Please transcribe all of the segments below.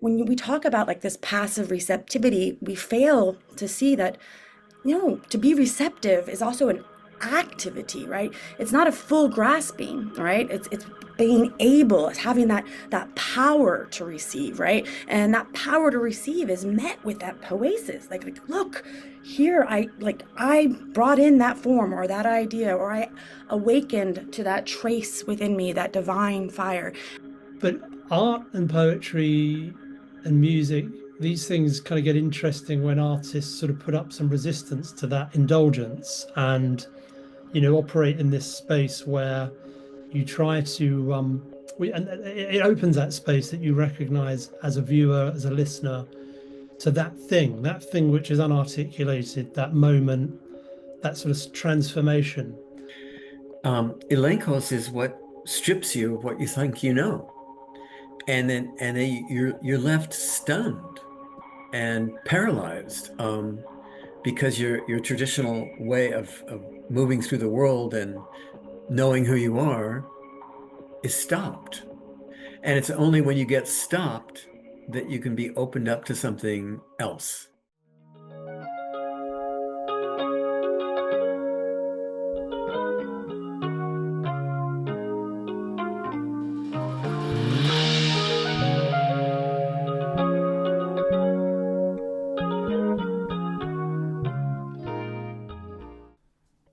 we talk about like this passive receptivity, we fail to see that, to be receptive is also an activity, right? It's not a full grasping, right? It's being able, it's having that power to receive, right? And that power to receive is met with that poesis. Like look, here I brought in that form or that idea, or I awakened to that trace within me, that divine fire. But art and poetry and music, these things kind of get interesting when artists sort of put up some resistance to that indulgence and, operate in this space where you try to, and it opens that space that you recognize as a viewer, as a listener, to that thing which is unarticulated, that moment, that sort of transformation. Elenkos is what strips you of what you think you know. And then you're left stunned and paralyzed, because your traditional way of moving through the world and knowing who you are is stopped. And it's only when you get stopped that you can be opened up to something else.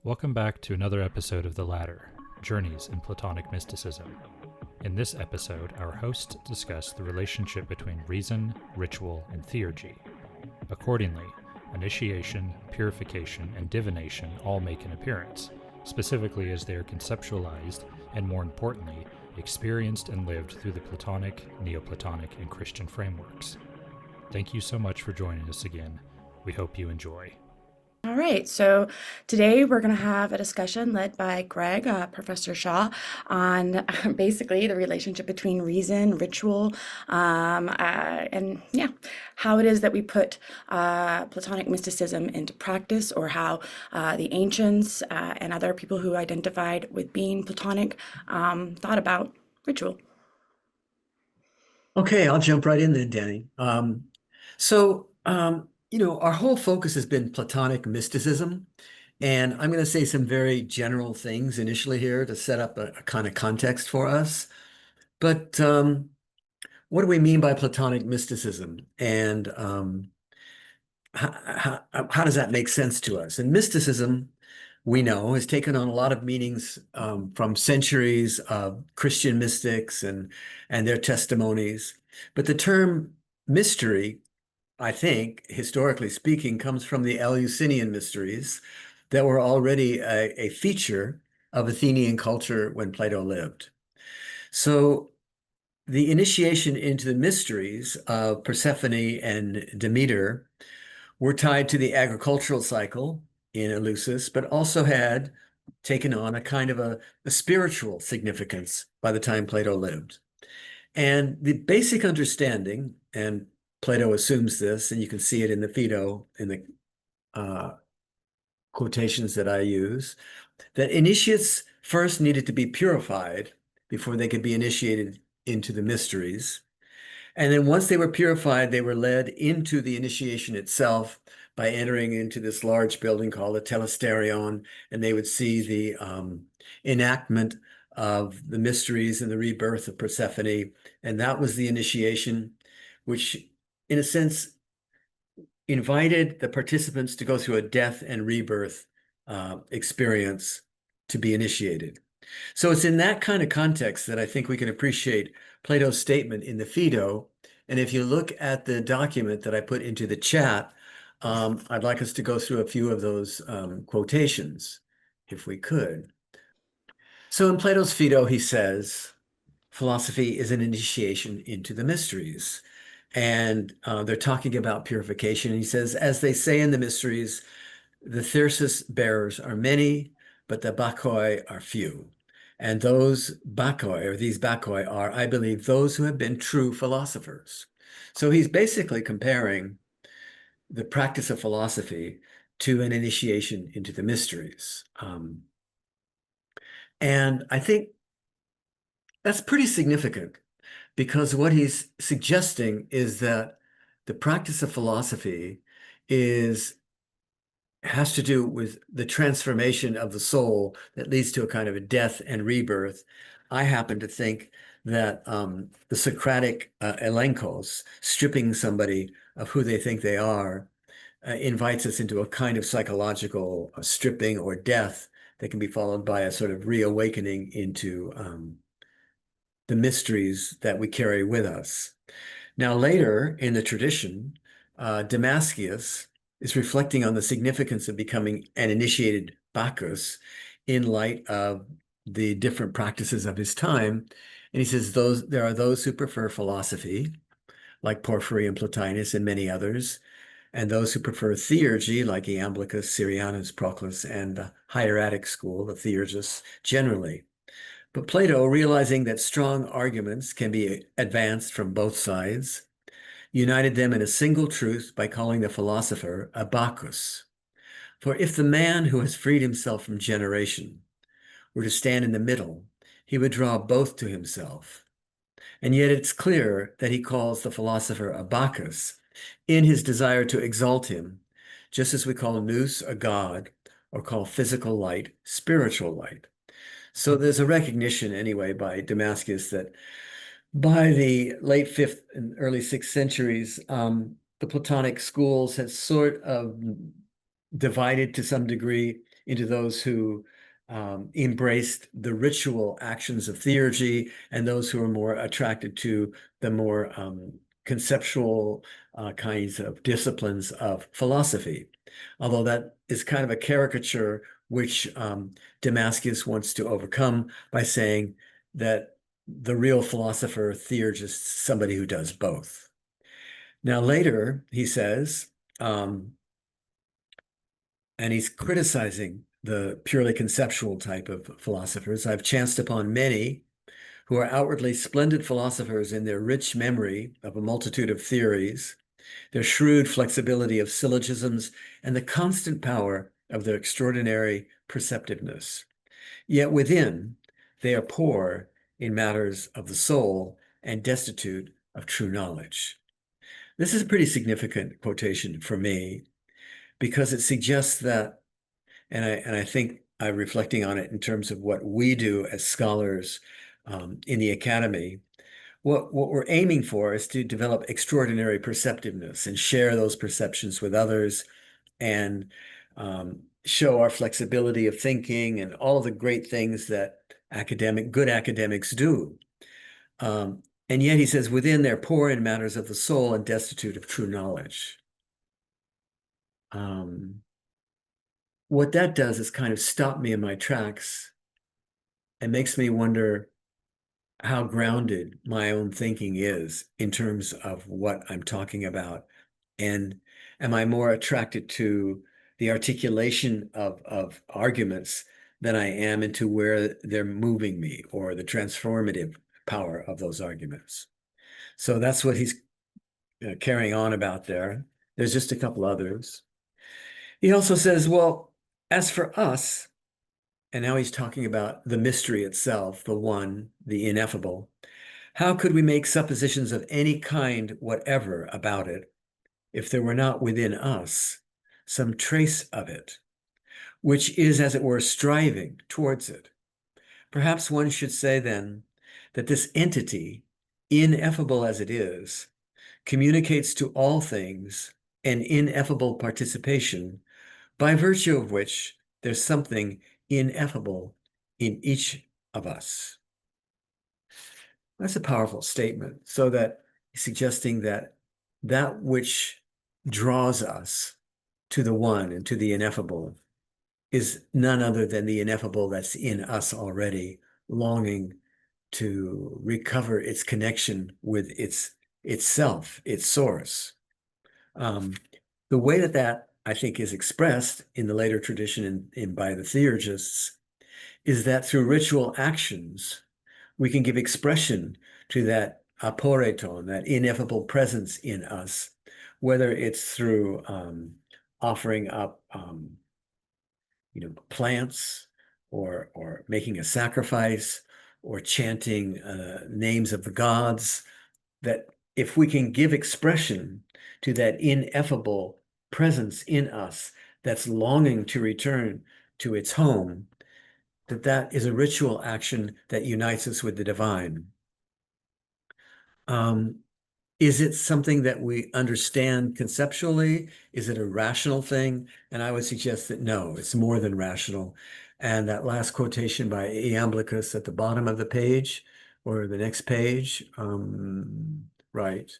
Welcome back to another episode of The Ladder, Journeys in Platonic Mysticism. In this episode, our hosts discuss the relationship between reason, ritual, and theurgy. Accordingly, initiation, purification, and divination all make an appearance, specifically as they are conceptualized and, more importantly, experienced and lived through the Platonic, Neoplatonic, and Christian frameworks. Thank you so much for joining us again. We hope you enjoy. All right, so today we're going to have a discussion led by Greg, Professor Shaw, on basically the relationship between reason, ritual, and yeah, how it is that we put Platonic mysticism into practice, or how the ancients and other people who identified with being Platonic thought about ritual. Okay, I'll jump right in then, Danny. Our whole focus has been Platonic mysticism, and I'm going to say some very general things initially here to set up a kind of context for us. But what do we mean by Platonic mysticism, and how does that make sense to us? And mysticism, we know, has taken on a lot of meanings from centuries of Christian mystics and their testimonies. But the term mystery, I think, historically speaking, comes from the Eleusinian mysteries that were already a feature of Athenian culture when Plato lived. So the initiation into the mysteries of Persephone and Demeter were tied to the agricultural cycle in Eleusis, but also had taken on a kind of a spiritual significance by the time Plato lived. And the basic understanding, and Plato assumes this, and you can see it in the Phaedo, in the quotations that I use, that initiates first needed to be purified before they could be initiated into the mysteries. And then once they were purified, they were led into the initiation itself by entering into this large building called the Telesterion, and they would see the enactment of the mysteries and the rebirth of Persephone. And that was the initiation, which in a sense invited the participants to go through a death and rebirth experience to be initiated. So it's in that kind of context that I think we can appreciate Plato's statement in the Phaedo. And if you look at the document that I put into the chat, I'd like us to go through a few of those quotations, if we could. So in Plato's Phaedo, he says, philosophy is an initiation into the mysteries. And they're talking about purification. And he says, as they say in the mysteries, the thyrsus bearers are many, but the bakoi are few. And those bakoi, or these bakoi, are, I believe, those who have been true philosophers. So he's basically comparing the practice of philosophy to an initiation into the mysteries. And I think that's pretty significant, because what he's suggesting is that the practice of philosophy has to do with the transformation of the soul that leads to a kind of a death and rebirth. I happen to think that the Socratic elenkos, stripping somebody of who they think they are, invites us into a kind of psychological stripping or death that can be followed by a sort of reawakening into the mysteries that we carry with us. Now, later in the tradition, Damascius is reflecting on the significance of becoming an initiated Bacchus in light of the different practices of his time. And he says there are those who prefer philosophy, like Porphyry and Plotinus and many others, and those who prefer theurgy, like Iamblichus, Syrianus, Proclus, and the hieratic school, the theurgists generally. But Plato, realizing that strong arguments can be advanced from both sides, united them in a single truth by calling the philosopher a Bacchus. For if the man who has freed himself from generation were to stand in the middle, he would draw both to himself. And yet it's clear that he calls the philosopher a Bacchus in his desire to exalt him, just as we call nous a god, or call physical light spiritual light. So there's a recognition anyway by Damascus that by the late 5th and early 6th centuries, the Platonic schools had sort of divided to some degree into those who embraced the ritual actions of theurgy and those who were more attracted to the more conceptual kinds of disciplines of philosophy. Although that is kind of a caricature which Damascus wants to overcome by saying that the real philosopher, theurgist, is somebody who does both. Now later, he says, and he's criticizing the purely conceptual type of philosophers. I've chanced upon many who are outwardly splendid philosophers in their rich memory of a multitude of theories, their shrewd flexibility of syllogisms, and the constant power of their extraordinary perceptiveness. Yet within, they are poor in matters of the soul and destitute of true knowledge. This is a pretty significant quotation for me because it suggests that, and I think I'm reflecting on it in terms of what we do as scholars in the academy. What we're aiming for is to develop extraordinary perceptiveness and share those perceptions with others and show our flexibility of thinking and all of the great things that good academics do. And yet he says, within they're poor in matters of the soul and destitute of true knowledge. What that does is kind of stop me in my tracks and makes me wonder how grounded my own thinking is in terms of what I'm talking about. And am I more attracted to the articulation of arguments than I am into where they're moving me or the transformative power of those arguments? So that's what he's carrying on about there. There's just a couple others. He also says, well, as for us, and now he's talking about the mystery itself, the one, the ineffable, how could we make suppositions of any kind whatever about it if there were not within us some trace of it, which is, as it were, striving towards it? Perhaps one should say then that this entity, ineffable as it is, communicates to all things an ineffable participation, by virtue of which there's something ineffable in each of us. That's a powerful statement, so that he's suggesting that that which draws us to the one and to the ineffable is none other than the ineffable that's in us already, longing to recover its connection with itself, its source. The way that I think is expressed in the later tradition and by the theurgists is that through ritual actions, we can give expression to that aporeton, that ineffable presence in us, whether it's through offering up plants or making a sacrifice or chanting names of the gods, that if we can give expression to that ineffable presence in us that's longing to return to its home, that is a ritual action that unites us with the divine. Is it something that we understand conceptually? Is it a rational thing? And I would suggest that no, it's more than rational. And that last quotation by Iamblichus at the bottom of the page, or the next page, right.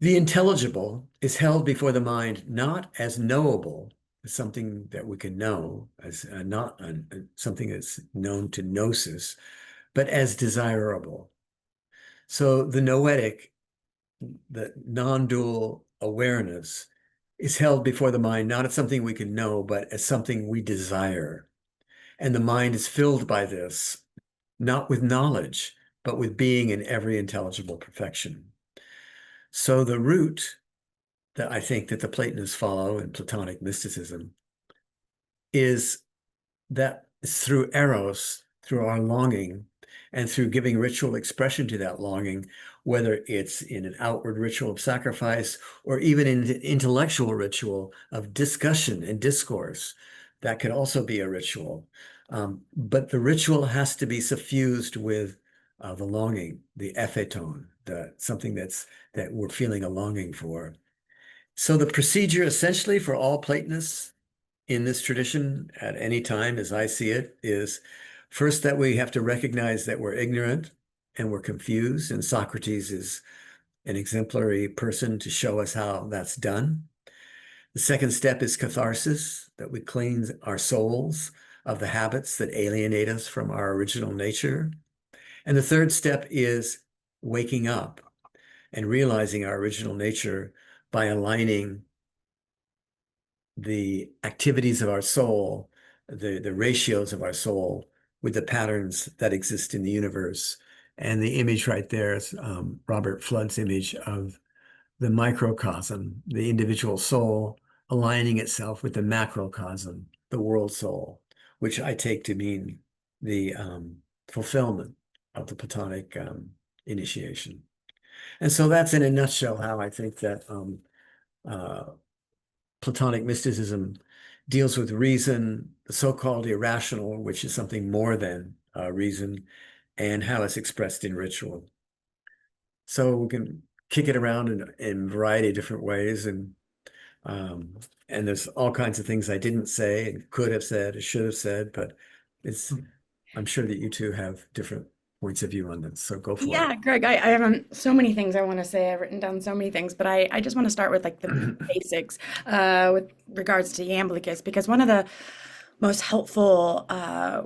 The intelligible is held before the mind not as knowable, as something that we can know, as not something that's known to gnosis, but as desirable. So the noetic, the non-dual awareness, is held before the mind not as something we can know, but as something we desire. And the mind is filled by this, not with knowledge, but with being in every intelligible perfection. So the root that I think that the Platonists follow in Platonic mysticism is that through eros, through our longing, and through giving ritual expression to that longing, whether it's in an outward ritual of sacrifice or even in an intellectual ritual of discussion and discourse, that could also be a ritual. But the ritual has to be suffused with the longing, the epheton, something that we're feeling a longing for. So the procedure essentially for all Platonists in this tradition at any time, as I see it, is first that we have to recognize that we're ignorant and we're confused, and Socrates is an exemplary person to show us how that's done. The second step is catharsis, that we cleanse our souls of the habits that alienate us from our original nature. And the third step is waking up and realizing our original nature by aligning the activities of our soul, the ratios of our soul, with the patterns that exist in the universe. And the image right there is Robert Flood's image of the microcosm, the individual soul aligning itself with the macrocosm, the world soul, which I take to mean the fulfillment of the Platonic initiation. And so that's in a nutshell how I think that Platonic mysticism deals with reason, the so-called irrational, which is something more than reason, and how it's expressed in ritual. So we can kick it around in a variety of different ways, and there's all kinds of things I didn't say and could have said, or should have said, but I'm sure that you two have different points of view on this. So go for Yeah, Greg, I have so many things I want to say. I've written down so many things, but I just want to start with like the it. basics with regards to Iamblichus, because one of the most helpful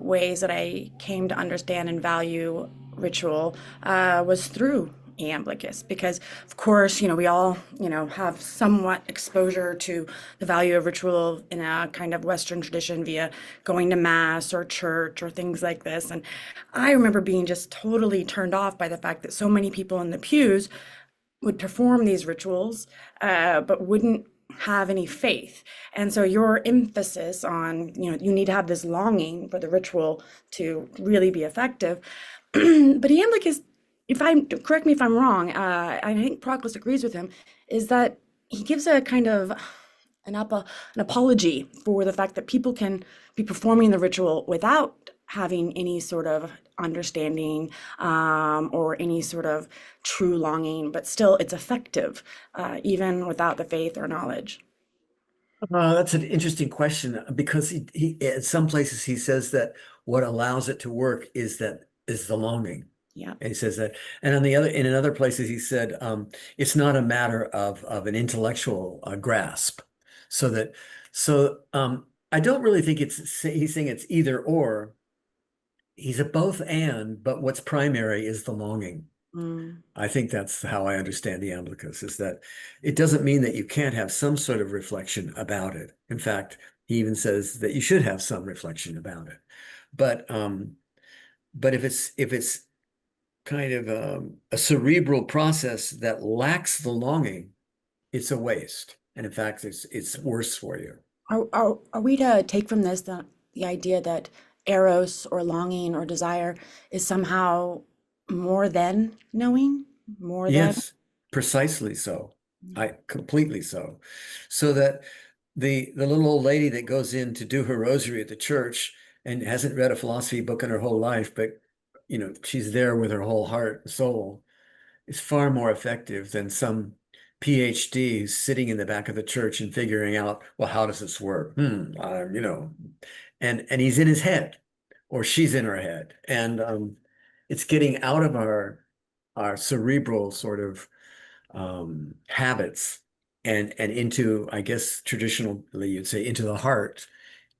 ways that I came to understand and value ritual was through Iamblichus, because of course, we all, have somewhat exposure to the value of ritual in a kind of Western tradition via going to mass or church or things like this. And I remember being just totally turned off by the fact that so many people in the pews would perform these rituals, but wouldn't have any faith. And so your emphasis on, you need to have this longing for the ritual to really be effective. But Iamblichus, correct me if I'm wrong, I think Proclus agrees with him, is that he gives a kind of an apology for the fact that people can be performing the ritual without having any sort of understanding or any sort of true longing, but still it's effective even without the faith or knowledge. That's an interesting question because he at some places he says that what allows it to work is the longing. Yeah. And he says that, and in other places he said it's not a matter of an intellectual grasp. So I don't really think he's saying it's either or. He's a both and, but what's primary is the longing. Mm. I think that's how I understand the Iamblichus, is that it doesn't mean that you can't have some sort of reflection about it. In fact, he even says that you should have some reflection about it. But if it's kind of a cerebral process that lacks the longing, it's a waste. And in fact, it's worse for you. Are we to take from this the idea that eros or longing or desire is somehow more than knowing, more than. Yes, precisely so. I completely so. So that the little old lady that goes in to do her rosary at the church and hasn't read a philosophy book in her whole life, but she's there with her whole heart and soul, is far more effective than some PhD who's sitting in the back of the church and figuring out, well, how does this work? And he's in his head, or she's in her head, and it's getting out of our cerebral sort of habits and into, I guess traditionally you'd say, into the heart,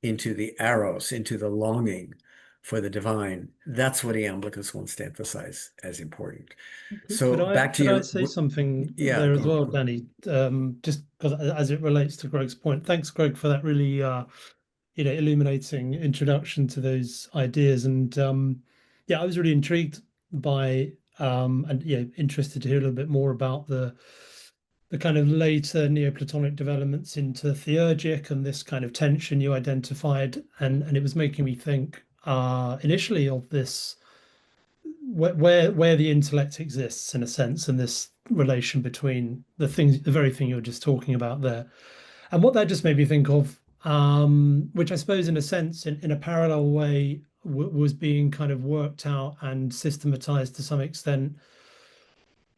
into the eros, into the longing for the divine. That's what Iamblichus wants to emphasize as important. Could So I back to could I your, say something yeah, there as go. well, Danny? Just because as it relates to Greg's point. Thanks, Greg, for that really illuminating introduction to those ideas. And yeah, I was really intrigued by and interested to hear a little bit more about the kind of later Neoplatonic developments into theurgic and this kind of tension you identified, and it was making me think initially of this where the intellect exists in a sense, and this relation between the very thing you were just talking about there, and what that just made me think of, which I suppose in a sense, in a parallel way, was being kind of worked out and systematized to some extent,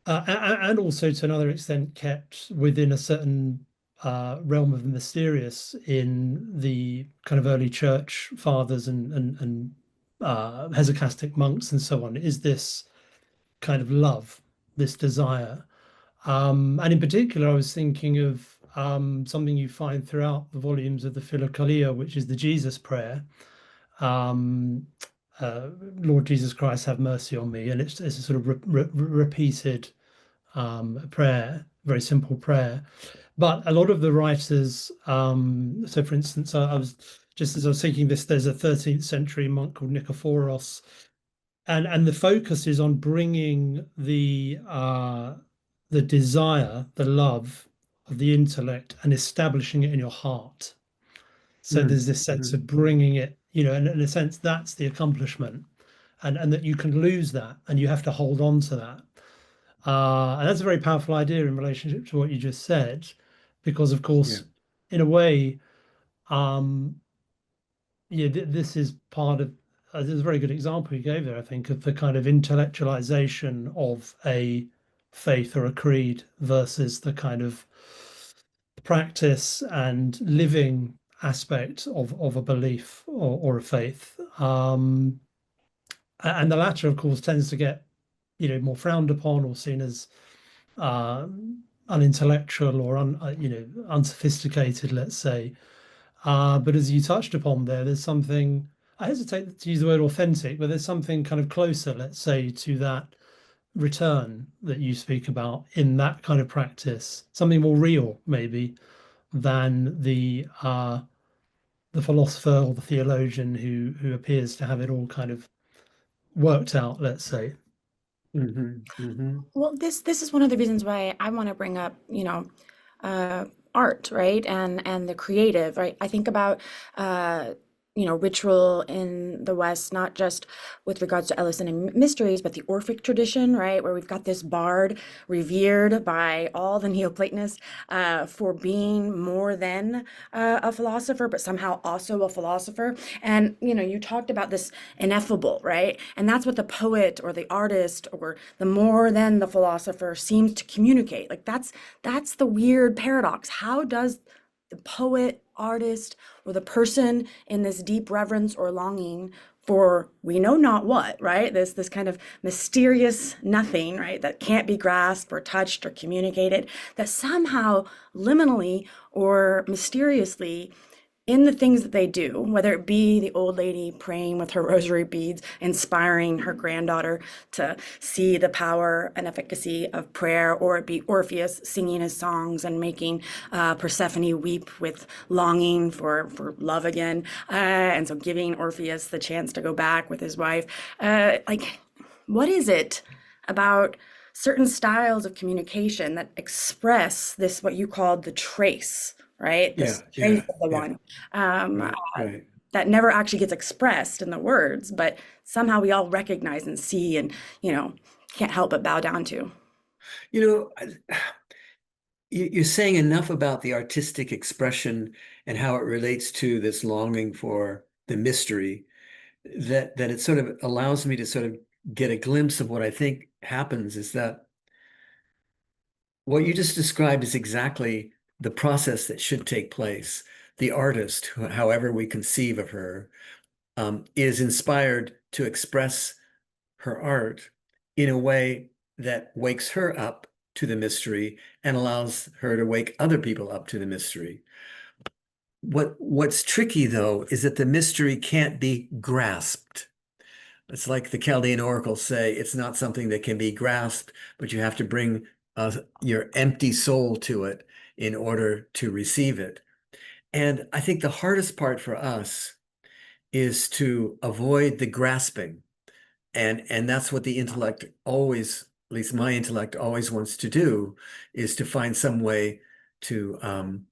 and also to another extent kept within a certain realm of the mysterious in the kind of early church fathers and hesychastic monks and so on, is this kind of love, this desire. And in particular, I was thinking of something you find throughout the volumes of the Philokalia, which is the Jesus prayer. Um, Lord Jesus Christ, have mercy on me. And it's a sort of repeated prayer, very simple prayer. But a lot of the writers, so for instance, I was just as I was thinking this, there's a 13th century monk called Nikephoros, and the focus is on bringing the desire, the love of the intellect, and establishing it in your heart. So there's this sense of bringing it, and in a sense that's the accomplishment, and that you can lose that, and you have to hold on to that. And that's a very powerful idea in relationship to what you just said, because of Yeah. course, in a way, um, this is part of. There's a very good example you gave there, I think, of the kind of intellectualization of a faith or a creed versus the kind of practice and living aspect of a belief or a faith. And the latter, of course, tends to get more frowned upon or seen as unintellectual or unsophisticated, let's say. But as you touched upon there, there's something, I hesitate to use the word authentic, but there's something kind of closer, let's say, to that return that you speak about in that kind of practice, something more real, maybe, than the philosopher or the theologian who appears to have it all kind of worked out, let's say. Well, this is one of the reasons why I want to bring up, art, right? And the creative, right? I think about ritual in the West, not just with regards to Ellison and mysteries, but the Orphic tradition, right? Where we've got this bard revered by all the Neoplatonists for being more than a philosopher, but somehow also a philosopher. And, you talked about this ineffable, right? And that's what the poet or the artist or the more than the philosopher seems to communicate. Like that's the weird paradox. How does the poet, artist, or the person in this deep reverence or longing for we know not what, right? This kind of mysterious nothing, right? That can't be grasped or touched or communicated, that somehow liminally or mysteriously in the things that they do, whether it be the old lady praying with her rosary beads, inspiring her granddaughter to see the power and efficacy of prayer, or it be Orpheus singing his songs and making Persephone weep with longing for love again, and so giving Orpheus the chance to go back with his wife. What is it about certain styles of communication that express this, what you called the trace, right? Yeah, This trace yeah, of the yeah. one. Right, right. that never actually gets expressed in the words, but somehow we all recognize and see and, can't help but bow down to. You know, you're saying enough about the artistic expression and how it relates to this longing for the mystery that it sort of allows me to sort of get a glimpse of what I think happens is that what you just described is exactly the process that should take place. The artist, however we conceive of her, is inspired to express her art in a way that wakes her up to the mystery and allows her to wake other people up to the mystery. What's tricky, though, is that the mystery can't be grasped. It's like the Chaldean oracles say, it's not something that can be grasped, but you have to bring your empty soul to it in order to receive it. And I think the hardest part for us is to avoid the grasping. And that's what the intellect always, at least my intellect always wants to do, is to find some way to, and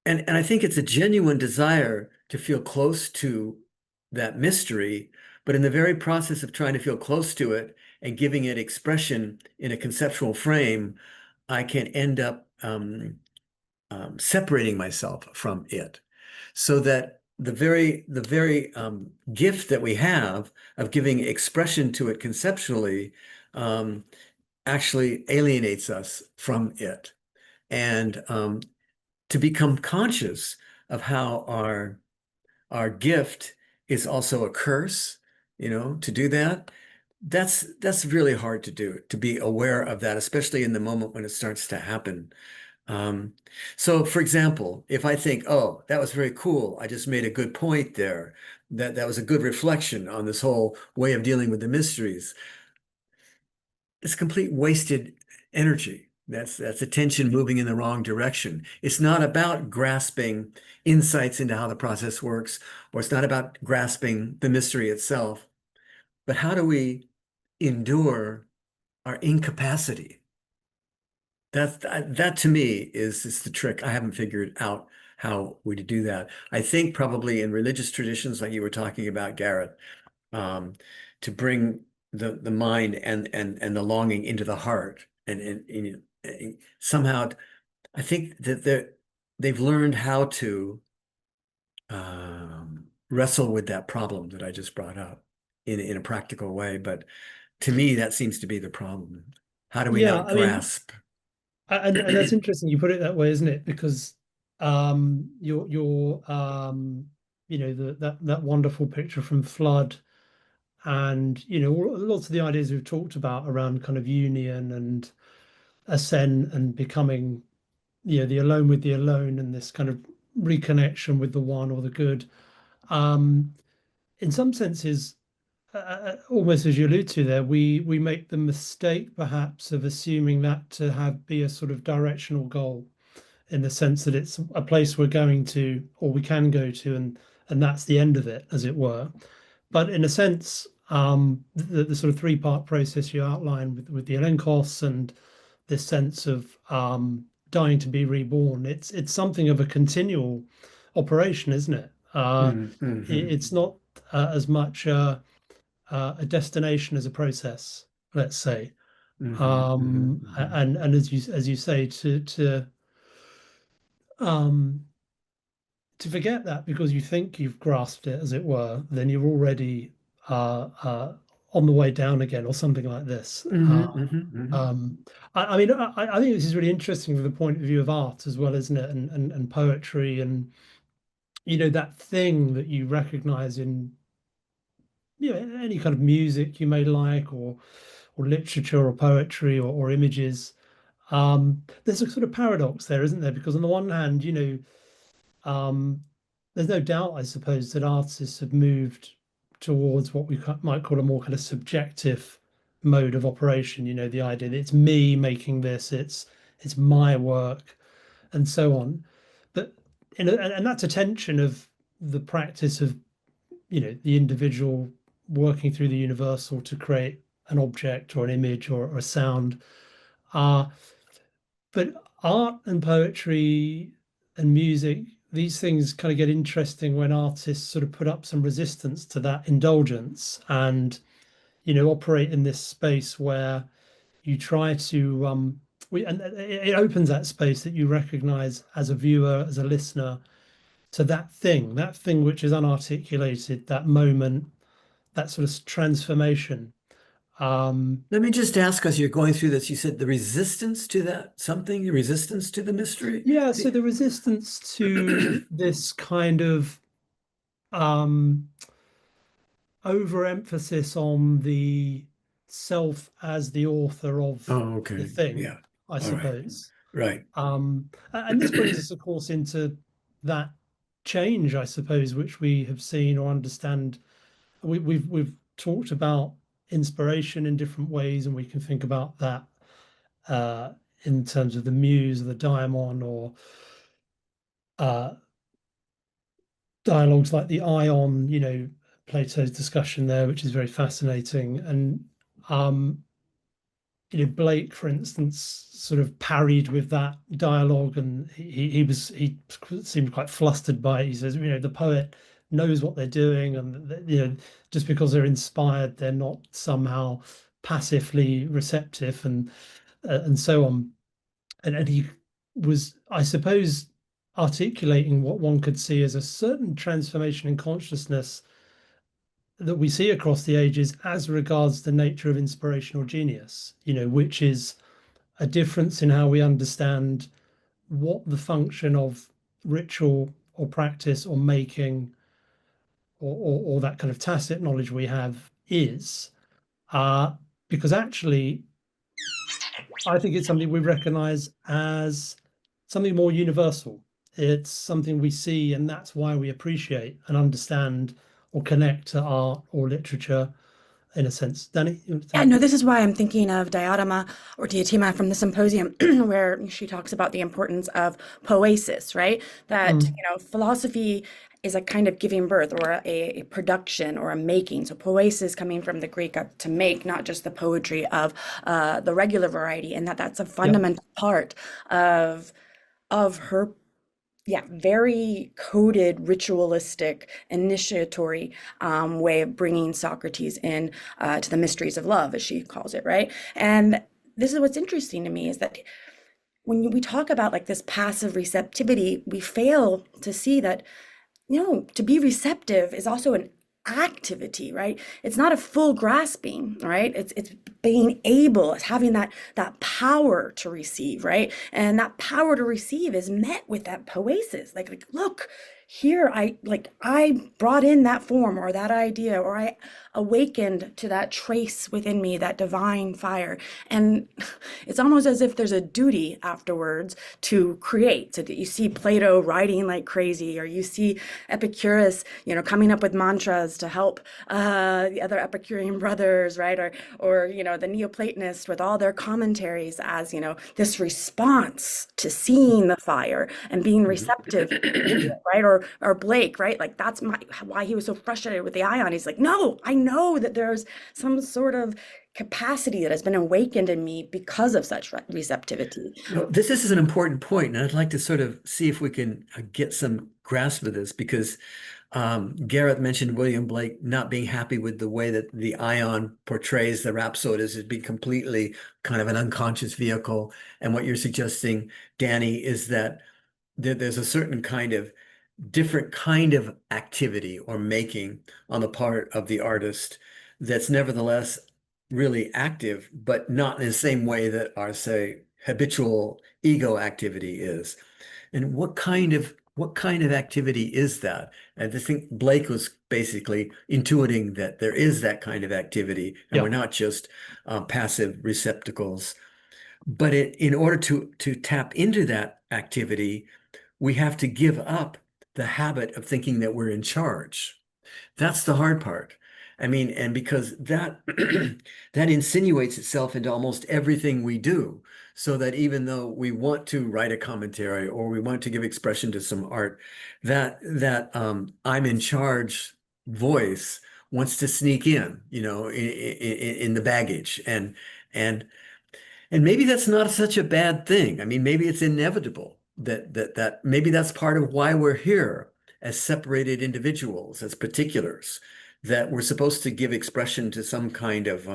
I think it's a genuine desire to feel close to that mystery, but in the very process of trying to feel close to it and giving it expression in a conceptual frame, I can end up separating myself from it, so that the very gift that we have of giving expression to it conceptually actually alienates us from it. And to become conscious of how our gift is also a curse, to do that, that's really hard to do, to be aware of that, especially in the moment when it starts to happen. So for example, if I think, oh, that was very cool, I just made a good point there, that was a good reflection on this whole way of dealing with the mysteries, it's complete wasted energy. That's attention moving in the wrong direction. It's not about grasping insights into how the process works, or it's not about grasping the mystery itself, but how do we endure our incapacity? That to me is the trick. I haven't figured out how we to do that. I think probably in religious traditions, like you were talking about, Gareth, to bring the mind and the longing into the heart, and somehow I think that they've learned how to wrestle with that problem that I just brought up in a practical way. But to me, that seems to be the problem. How do we Yeah, not I mean, grasp? and that's interesting you put it that way, isn't it? Because your that wonderful picture from Flood, and lots of the ideas we've talked about around kind of union and ascent and becoming, the alone with the alone, and this kind of reconnection with the one or the good. In some senses, almost as you allude to there, we make the mistake perhaps of assuming that to be a sort of directional goal, in the sense that it's a place we're going to, or we can go to, and that's the end of it, as it were. But in a sense, the sort of three-part process you outline with the Elenkos and this sense of dying to be reborn, it's something of a continual operation, isn't it? Mm-hmm. It's not as much a destination as a process, let's say. Mm-hmm. Mm-hmm. And as you say, um, to forget that because you think you've grasped it, as it were, then you're already on the way down again, or something like this. Mm-hmm. Mm-hmm. Mm-hmm. Um, I mean, I think this is really interesting from the point of view of art as well, isn't it? And poetry, and that thing that you recognize in any kind of music you may like, or literature or poetry, or images. There's a sort of paradox there, isn't there? Because on the one hand, um, there's no doubt, I suppose, that artists have moved towards what we might call a more kind of subjective mode of operation. The idea that it's me making this, it's my work, and so on. But and that's a tension of the practice of the individual working through the universal to create an object or an image or a sound. Uh, but art and poetry and music, these things kind of get interesting when artists sort of put up some resistance to that indulgence and, operate in this space where you try to and it opens that space that you recognize as a viewer, as a listener, to that thing which is unarticulated, that moment, that sort of transformation. Let me just ask, as you're going through this, you said the resistance to that something, the resistance to the mystery. Yeah, so the resistance to this kind of um, overemphasis on the self as the author of Oh, the okay. thing, Yeah. I All right. suppose. Right. And this brings us, of course, into that change, I suppose, which we have seen or understand. We've talked about inspiration in different ways, and we can think about that uh, in terms of the muse or the daimon, or uh, dialogues like the ion, Plato's discussion there, which is very fascinating. And um, Blake, for instance, sort of parried with that dialogue, and he seemed quite flustered by it. He says, the poet knows what they're doing, and just because they're inspired, they're not somehow passively receptive, and so on. And he was, I suppose, articulating what one could see as a certain transformation in consciousness that we see across the ages as regards the nature of inspirational genius, which is a difference in how we understand what the function of ritual or practice or making or that kind of tacit knowledge we have is. Uh, because actually, I think it's something we recognize as something more universal. It's something we see, and that's why we appreciate and understand or connect to art or literature in a sense. Danny, you want to Yeah, take no, it? this is why I'm thinking of Diotima or Diotima from the symposium, where she talks about the importance of poesis, right? That, Mm, philosophy is a kind of giving birth or a production or a making. So poesis coming from the Greek to make, not just the poetry of the regular variety, and that's a yep, fundamental part of her, yeah, very coded, ritualistic, initiatory way of bringing Socrates in to the mysteries of love, as she calls it, right? And this is what's interesting to me is that when we talk about like this passive receptivity, we fail to see that to be receptive is also an activity, right? It's not a full grasping, right? It's being able, it's having that power to receive, right? And that power to receive is met with that poesis. Like look, here I brought in that form or that idea, or I awakened to that trace within me, that divine fire. And it's almost as if there's a duty afterwards to create. So that you see Plato writing like crazy, or you see Epicurus, coming up with mantras to help the other Epicurean brothers, right? Or the Neoplatonists with all their commentaries as this response to seeing the fire and being receptive to it, right? Or Blake, right? Like that's why he was so frustrated with the ion. He's like, no, I know that there's some sort of capacity that has been awakened in me because of such receptivity. No, this is an important point, and I'd like to sort of see if we can get some grasp of this because Gareth mentioned William Blake not being happy with the way that the ion portrays the rhapsodist as being completely kind of an unconscious vehicle. And what you're suggesting, Danny, is that there's a certain kind of different kind of activity or making on the part of the artist that's nevertheless really active, but not in the same way that our, say, habitual ego activity is. And what kind of activity is that? And I think Blake was basically intuiting that there is that kind of activity, and we're yep, not just passive receptacles. But in order to tap into that activity, we have to give up the habit of thinking that we're in charge. That's the hard part. I mean, and because that that insinuates itself into almost everything we do, so that even though we want to write a commentary or we want to give expression to some art, that I'm in charge voice wants to sneak in, in the baggage, and and maybe that's not such a bad thing. I mean, maybe it's inevitable. that maybe that's part of why we're here as separated individuals, as particulars, that we're supposed to give expression to some kind of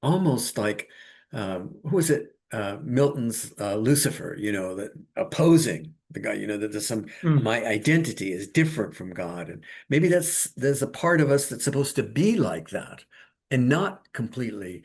almost like who was it? Milton's Lucifer, that opposing the guy, that there's some Mm. my identity is different from God. And maybe there's a part of us that's supposed to be like that and not completely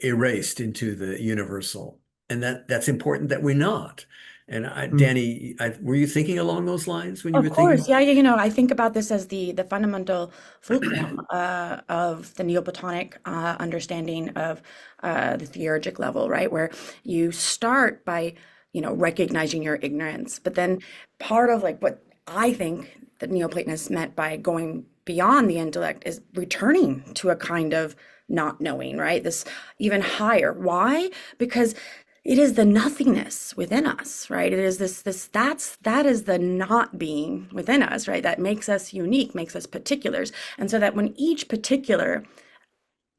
erased into the universal. And that's important that we're not. And Mm. Danny, were you thinking along those lines when you Of were course, thinking? yeah, I think about this as the fundamental fulcrum of the Neoplatonic understanding of the theurgic level, right? Where you start by, recognizing your ignorance, but then part of like what I think the Neoplatonists meant by going beyond the intellect is returning to a kind of not knowing, right? This even higher. Why? Because it is the nothingness within us, right? It is that is the not being within us, right? That makes us unique, makes us particulars. And so that when each particular,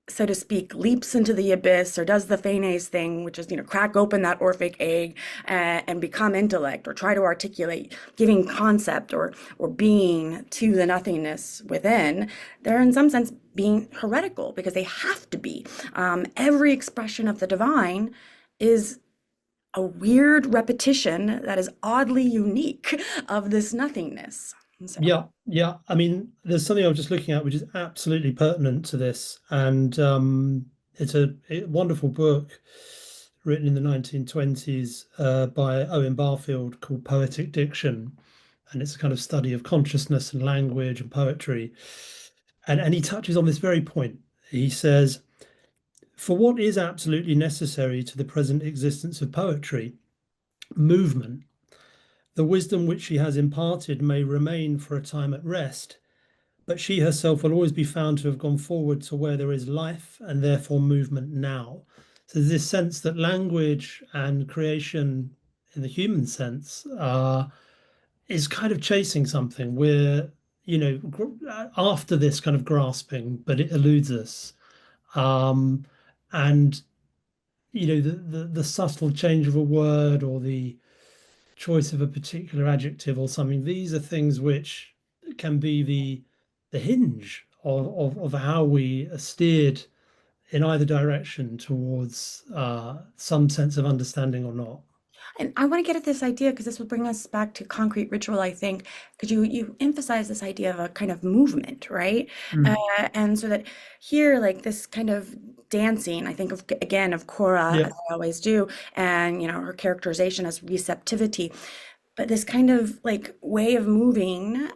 so to speak, leaps into the abyss or does the phanes thing, which is, crack open that Orphic egg and become intellect or try to articulate, giving concept or being to the nothingness within, they're in some sense being heretical because they have to be. Every expression of the divine is a weird repetition that is oddly unique of this nothingness. So, Yeah, yeah. I mean, there's something I was just looking at which is absolutely pertinent to this, and it's a wonderful book written in the 1920s by Owen Barfield called Poetic Diction, and it's a kind of study of consciousness and language and poetry, and he touches on this very point. He says, "For what is absolutely necessary to the present existence of poetry, movement, the wisdom which she has imparted may remain for a time at rest, but she herself will always be found to have gone forward to where there is life and therefore movement now." So there's this sense that language and creation in the human sense is kind of chasing something. We're, after this kind of grasping, but it eludes us. Um, and, the subtle change of a word or the choice of a particular adjective or something, these are things which can be the hinge of how we are steered in either direction towards some sense of understanding or not. and I want to get at this idea because this will bring us back to concrete ritual, I think, because you emphasize this idea of a kind of movement, right? Mm. And so that here, like this kind of dancing, I think of again of Cora, Yeah, as I always do, and her characterization as receptivity. But this kind of like way of moving,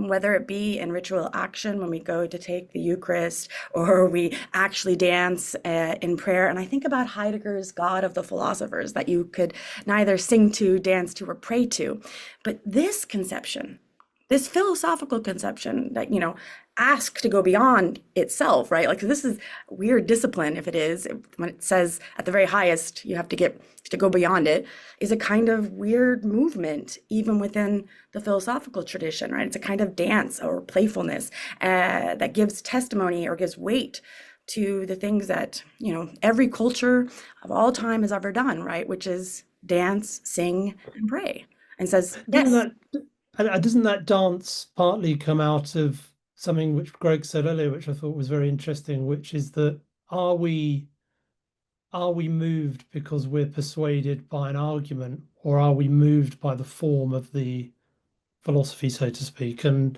whether it be in ritual action when we go to take the Eucharist or we actually dance in prayer. And I think about Heidegger's God of the Philosophers that you could neither sing to, dance to, or pray to. But this conception, this philosophical conception that, ask to go beyond itself, right? Like this is weird discipline if it is, when it says at the very highest, you have to get to go beyond it, is a kind of weird movement, even within the philosophical tradition, right? It's a kind of dance or playfulness that gives testimony or gives weight to the things that, every culture of all time has ever done, right? Which is dance, sing, and pray. And says, doesn't yes, that doesn't that dance partly come out of something which Greg said earlier, which I thought was very interesting, which is that are we are we moved because we're persuaded by an argument, or are we moved by the form of the philosophy, so to speak? And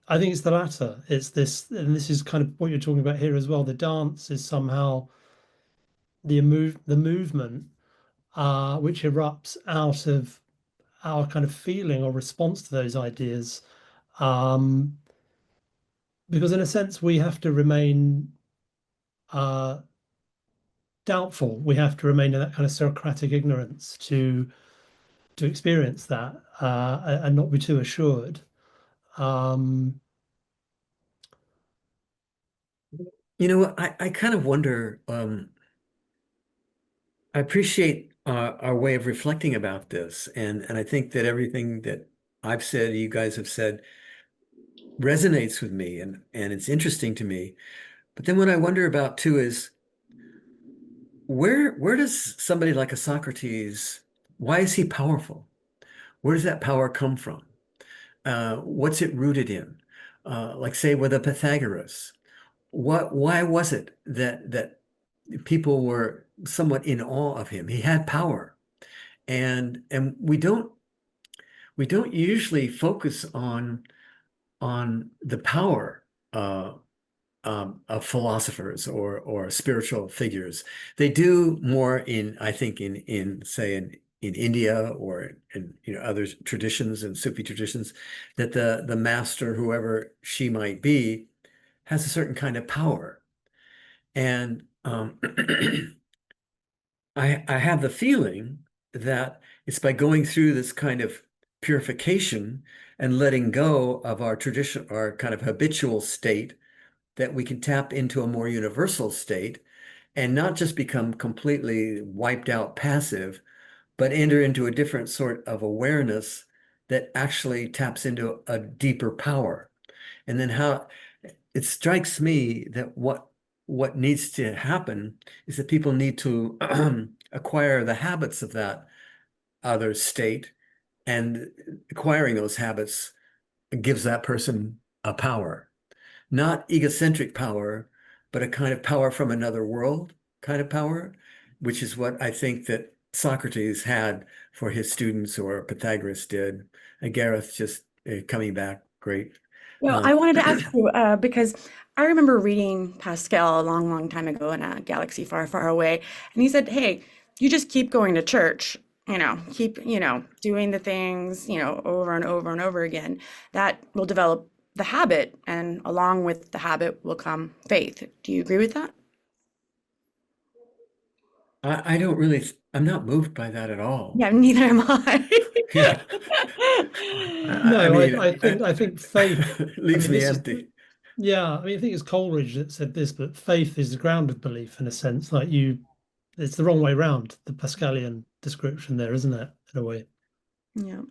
I think it's the latter. It's this, and this is kind of what you're talking about here as well. The dance is somehow the movement which erupts out of our kind of feeling or response to those ideas. Um, because in a sense, we have to remain uh, doubtful. We have to remain in that kind of Socratic ignorance to experience that and not be too assured. Um, I kind of wonder, I appreciate our way of reflecting about this. And I think that everything that I've said, you guys have said, resonates with me and it's interesting to me. But then what I wonder about too is where does somebody like a Socrates why is he powerful? Where does that power come from? What's it rooted in? Like say with a Pythagoras, why was it that people were somewhat in awe of him? He had power, and we don't usually focus on the power of philosophers or spiritual figures. They do more in, I think, in say in India or in other traditions and Sufi traditions, that the master, whoever she might be, has a certain kind of power. And I have the feeling that it's by going through this kind of purification and letting go of our tradition, our kind of habitual state, that we can tap into a more universal state and not just become completely wiped out passive, but enter into a different sort of awareness that actually taps into a deeper power. And then how it strikes me that what needs to happen is that people need to acquire the habits of that other state, and acquiring those habits gives that person a power, not egocentric power, but a kind of power from another world kind of power, which is what I think that Socrates had for his students, or Pythagoras did. And Gareth just coming back, great. Well, Um, I wanted to ask you because I remember reading Pascal a long, long time ago in a galaxy far, far away, and he said, "Hey, you just keep going to church, keep, doing the things, over and over and over again. That will develop the habit, and along with the habit will come faith." Do you agree with that? I don't really, I'm not moved by that at all. Yeah, neither am I. Yeah. I No, mean, I think faith. it I leaves mean, me this is empty. yeah. I mean, I think it's Coleridge that said this, but faith is the ground of belief in a sense. Like it's the wrong way round. The Pascalian description there, isn't it? In a way. Yeah.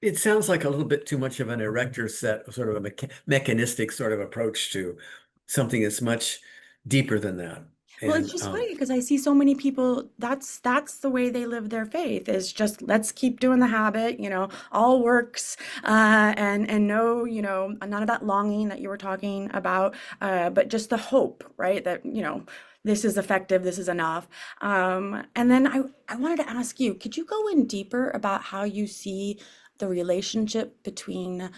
It sounds like a little bit too much of an erector set, sort of a mechanistic sort of approach to something that's much deeper than that. Well, it's And just funny because I see so many people, that's the way they live their faith, is just let's keep doing the habit, all works, and no, none of that longing that you were talking about, but just the hope, right? That, this is effective, this is enough. And then I wanted to ask you, could you go in deeper about how you see the relationship between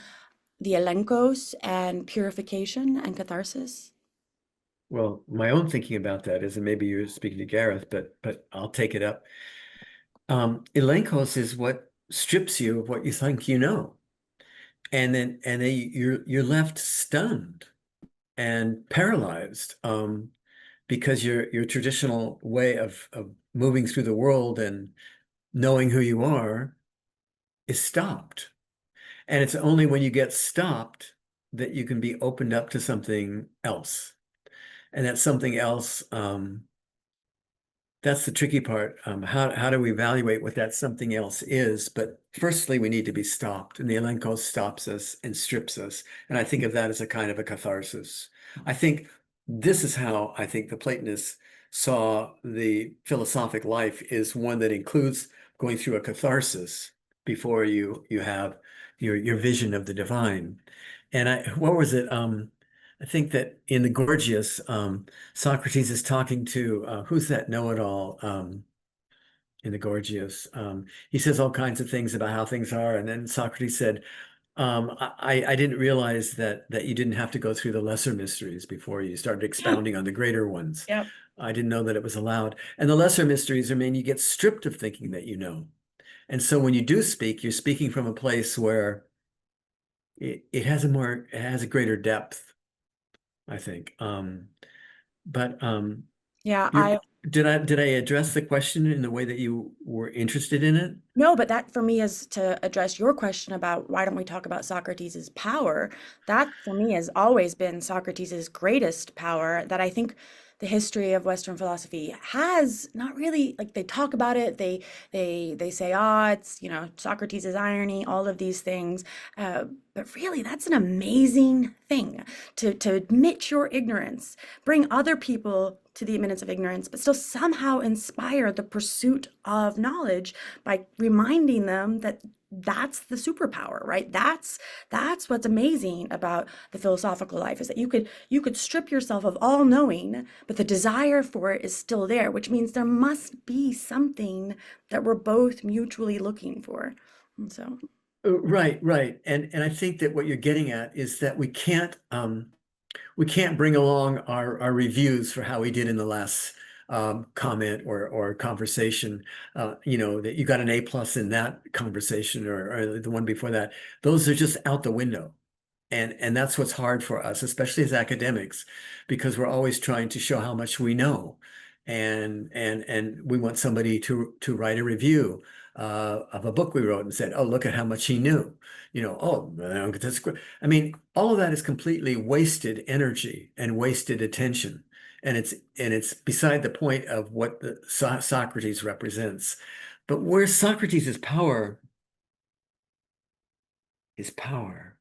the elenkos and purification and catharsis? well, my own thinking about that is, and maybe you're speaking to Gareth, but I'll take it up. Elenkos is what strips you of what you think you know. And then you're left stunned and paralyzed, because your traditional way of moving through the world and knowing who you are is stopped. And it's only when you get stopped that you can be opened up to something else. And that something else, that's the tricky part. How do we evaluate what that something else is? But firstly, we need to be stopped, and the elenco stops us and strips us. And I think of that as a kind of a catharsis. I think this is how I think the Platonists saw the philosophic life, is one that includes going through a catharsis before you have your vision of the divine. And what was it? I think that in the Gorgias, Socrates is talking to who's that know-it-all in the Gorgias. He says all kinds of things about how things are, and then Socrates said, I didn't realize that you didn't have to go through the lesser mysteries before you started expounding on the greater ones. Yep. I didn't know that it was allowed. And the lesser mysteries, I mean, you get stripped of thinking that you know. And so when you do speak, you're speaking from a place where it has a greater depth, I think. But Yeah, you did I address the question in the way that you were interested in it? no, but that for me is to address your question about why don't we talk about Socrates's power. That for me has always been Socrates's greatest power, that I think the history of Western philosophy has not really, like, they talk about it, they say, ah, it's, Socrates's irony, all of these things. But really, that's an amazing thing to admit your ignorance, bring other people to the imminence of ignorance, but still somehow inspire the pursuit of knowledge by reminding them that that's the superpower, right? That's what's amazing about the philosophical life, is that you could strip yourself of all knowing, but the desire for it is still there, which means there must be something that we're both mutually looking for. And so Right, right. And I think that what you're getting at is that we can't bring along our reviews for how we did in the last comment or conversation, that you got an A+ in that conversation or the one before that. Those are just out the window. And that's what's hard for us, especially as academics, because we're always trying to show how much we know. And we want somebody to write a review of a book we wrote and said, oh, look at how much he knew. Oh, that's great. I mean, all of that is completely wasted energy and wasted attention. And it's beside the point of what the Socrates represents. But where Socrates' power is power.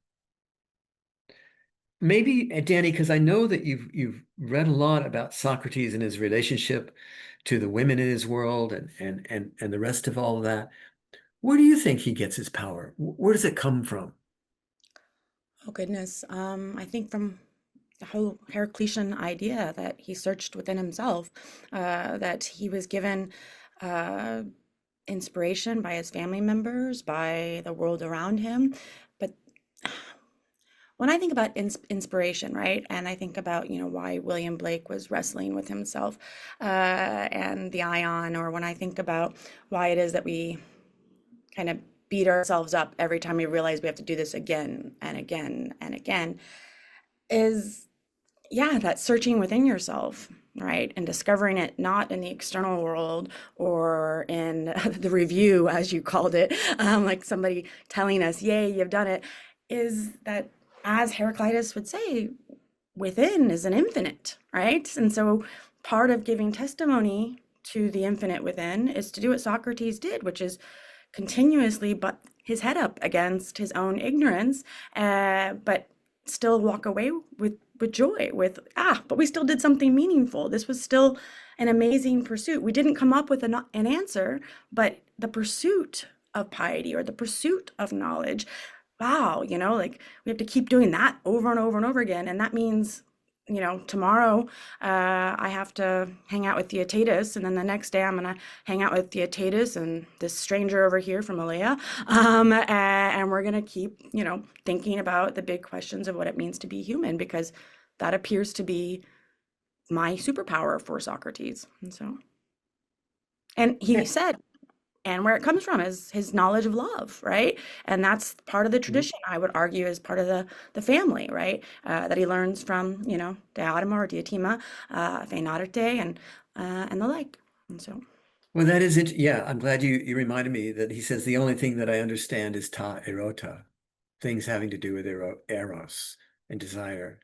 Maybe, Danny, because I know that you've read a lot about Socrates and his relationship to the women in his world and the rest of all of that. Where do you think he gets his power? Where does it come from? oh goodness, I think from the whole Heraclitean idea that he searched within himself, that he was given uh, inspiration by his family members, by the world around him. But when I think about inspiration, right, and I think about, why William Blake was wrestling with himself and the ion, or when I think about why it is that we kind of beat ourselves up every time we realize we have to do this again and again and again, is, yeah, that searching within yourself, right? And discovering it not in the external world or in the review, as you called it, like somebody telling us, yay, you've done it, is that, as Heraclitus would say, within is an infinite, right? And so part of giving testimony to the infinite within is to do what Socrates did, which is continuously butt his head up against his own ignorance, but still walk away with joy, but we still did something meaningful. This was still an amazing pursuit. We didn't come up with an answer, but the pursuit of piety or the pursuit of knowledge, wow, like we have to keep doing that over and over and over again. And that means, tomorrow I have to hang out with Theaetetus, and then the next day I'm gonna hang out with Theaetetus and this stranger over here from Malaya, and we're gonna keep, thinking about the big questions of what it means to be human, because that appears to be my superpower for Socrates. And he said, and where it comes from is his knowledge of love, right? And that's part of the tradition, I would argue, is part of the family, right? That he learns from, Diotima or Diotima, Feinaderte, and the like. And so, Well, that is it. Yeah, I'm glad you reminded me that he says the only thing that I understand is ta erota, things having to do with eros and desire,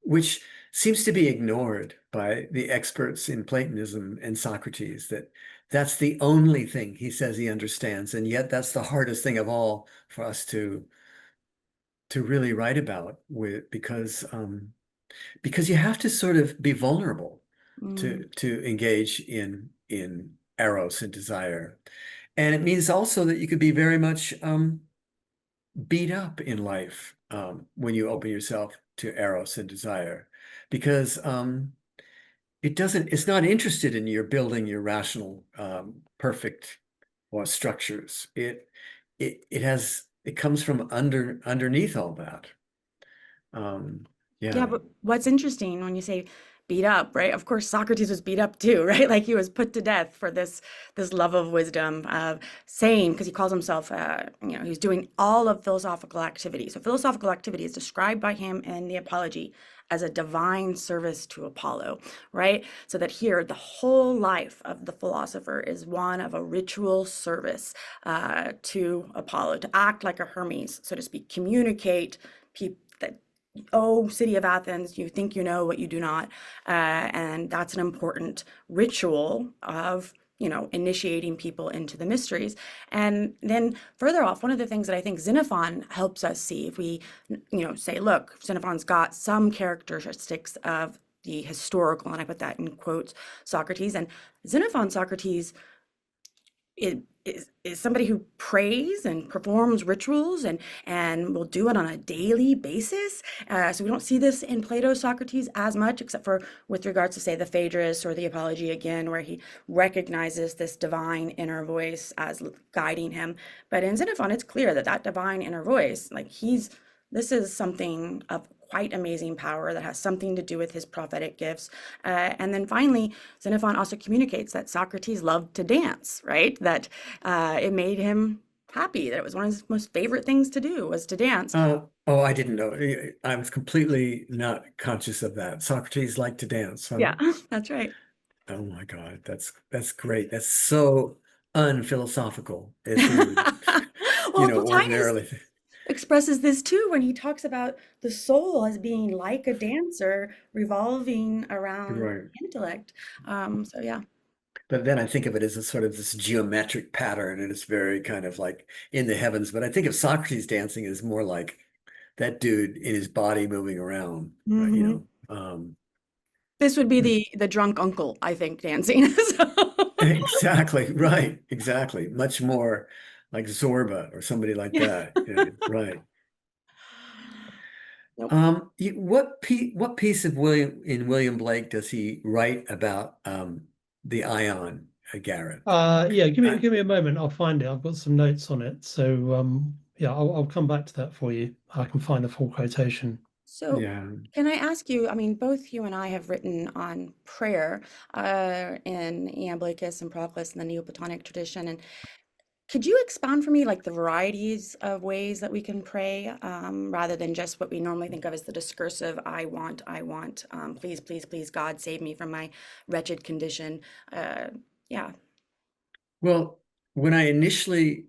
which seems to be ignored by the experts in Platonism and Socrates, that's the only thing he says he understands. And yet that's the hardest thing of all for us to really write about because you have to sort of be vulnerable to engage in eros and desire. And it means also that you could be very much beat up in life when you open yourself to eros and desire, because it's not interested in your building your rational perfect structures. It comes from underneath all that. yeah, but what's interesting when you say beat up, right? Of course, Socrates was beat up too, right? Like he was put to death for this love of wisdom, of saying, because he calls himself, he's doing all of philosophical activity. So philosophical activity is described by him in the Apology as a divine service to Apollo, right? So that here, the whole life of the philosopher is one of a ritual service to Apollo, to act like a Hermes, so to speak, communicate that, oh, city of Athens, you think you know what you do not. And that's an important ritual of, initiating people into the mysteries. And then further off, one of the things that I think Xenophon helps us see, if we, say, look, Xenophon's got some characteristics of the historical, and I put that in quotes, Socrates. And Xenophon Socrates is somebody who prays and performs rituals and will do it on a daily basis. So we don't see this in Plato's Socrates as much, except for with regards to, say, the Phaedrus or the Apology again, where he recognizes this divine inner voice as guiding him. But in Xenophon, it's clear that that divine inner voice, like this is something of quite amazing power that has something to do with his prophetic gifts. And then finally, Xenophon also communicates that Socrates loved to dance, right? That it made him happy, that it was one of his most favorite things to do was to dance. Oh, I didn't know. I was completely not conscious of that. Socrates liked to dance, huh? Yeah, that's right. Oh my God, that's great. That's so unphilosophical as we would, Well, Plotinus ordinarily. expresses this too when he talks about the soul as being like a dancer revolving around Right. intellect. So yeah. But then I think of it as a sort of this geometric pattern, and it's very kind of like in the heavens. But I think of Socrates dancing as more like that dude in his body moving around, right? Mhm. This would be the drunk uncle, I think, dancing. So, Exactly, right, exactly. Much more like Zorba or somebody like yeah. that. Yeah, right. Nope. What piece of William Blake does he write about the ion, Gareth? Yeah, I, give me a moment. I'll find it. I've got some notes on it. So yeah, I'll come back to that for you. I can find the full quotation. So, yeah. can I ask you? I mean, both you and I have written on prayer in Iamblichus and Proclus in the Neoplatonic tradition, and could you expound for me like the varieties of ways that we can pray, rather than just what we normally think of as the discursive I want, please, please, please, God, save me from my wretched condition. Uh, yeah. Well, when I initially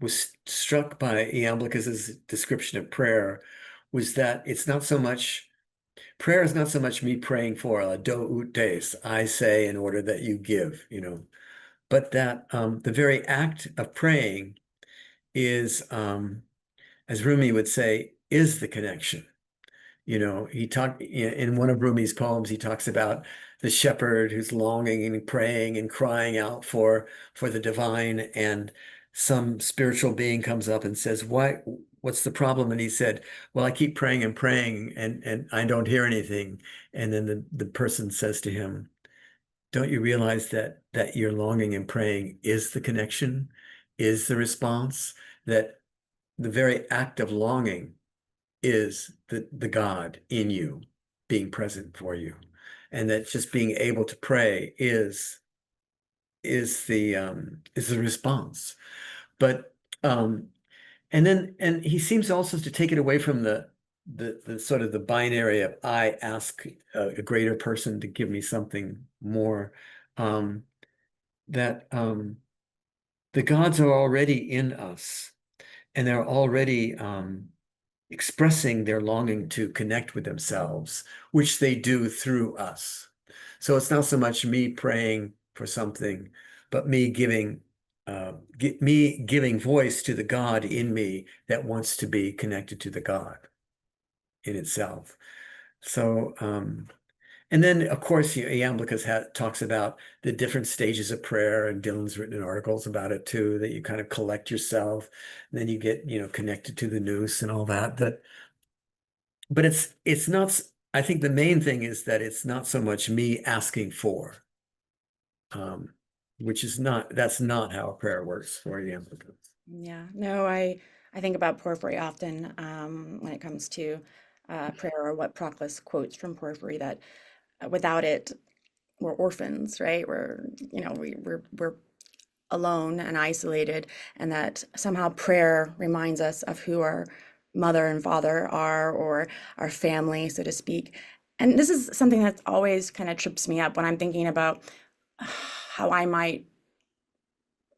was struck by Iamblichus's description of prayer, was that it's not so much prayer is not so much me praying for a do ut des, I say in order that you give, but that the very act of praying is, as Rumi would say, is the connection. He talked in one of Rumi's poems, he talks about the shepherd who's longing and praying and crying out for the divine, and some spiritual being comes up and says, what's the problem? And he said, well, I keep praying and praying and I don't hear anything. And then the person says to him, don't you realize that your longing and praying is the connection, is the response, that the very act of longing is the God in you being present for you, and that just being able to pray is the response. But and he seems also to take it away from the sort of the binary of I ask a greater person to give me something more, that the gods are already in us, and they're already expressing their longing to connect with themselves, which they do through us. So it's not so much me praying for something, but me giving voice to the God in me that wants to be connected to the God in itself. So, and then of course, Iamblichus talks about the different stages of prayer, and Dylan's written articles about it too, that you kind of collect yourself, and then you get, connected to the nous and all that. But it's not, I think the main thing is that it's not so much me asking for, that's not how prayer works for Iamblichus. Yeah, no, I think about Porphyry often, when it comes to prayer, or what Proclus quotes from Porphyry, that without it, we're orphans, right? We're alone and isolated, and that somehow prayer reminds us of who our mother and father are, or our family, so to speak. And this is something that always kind of trips me up when I'm thinking about how I might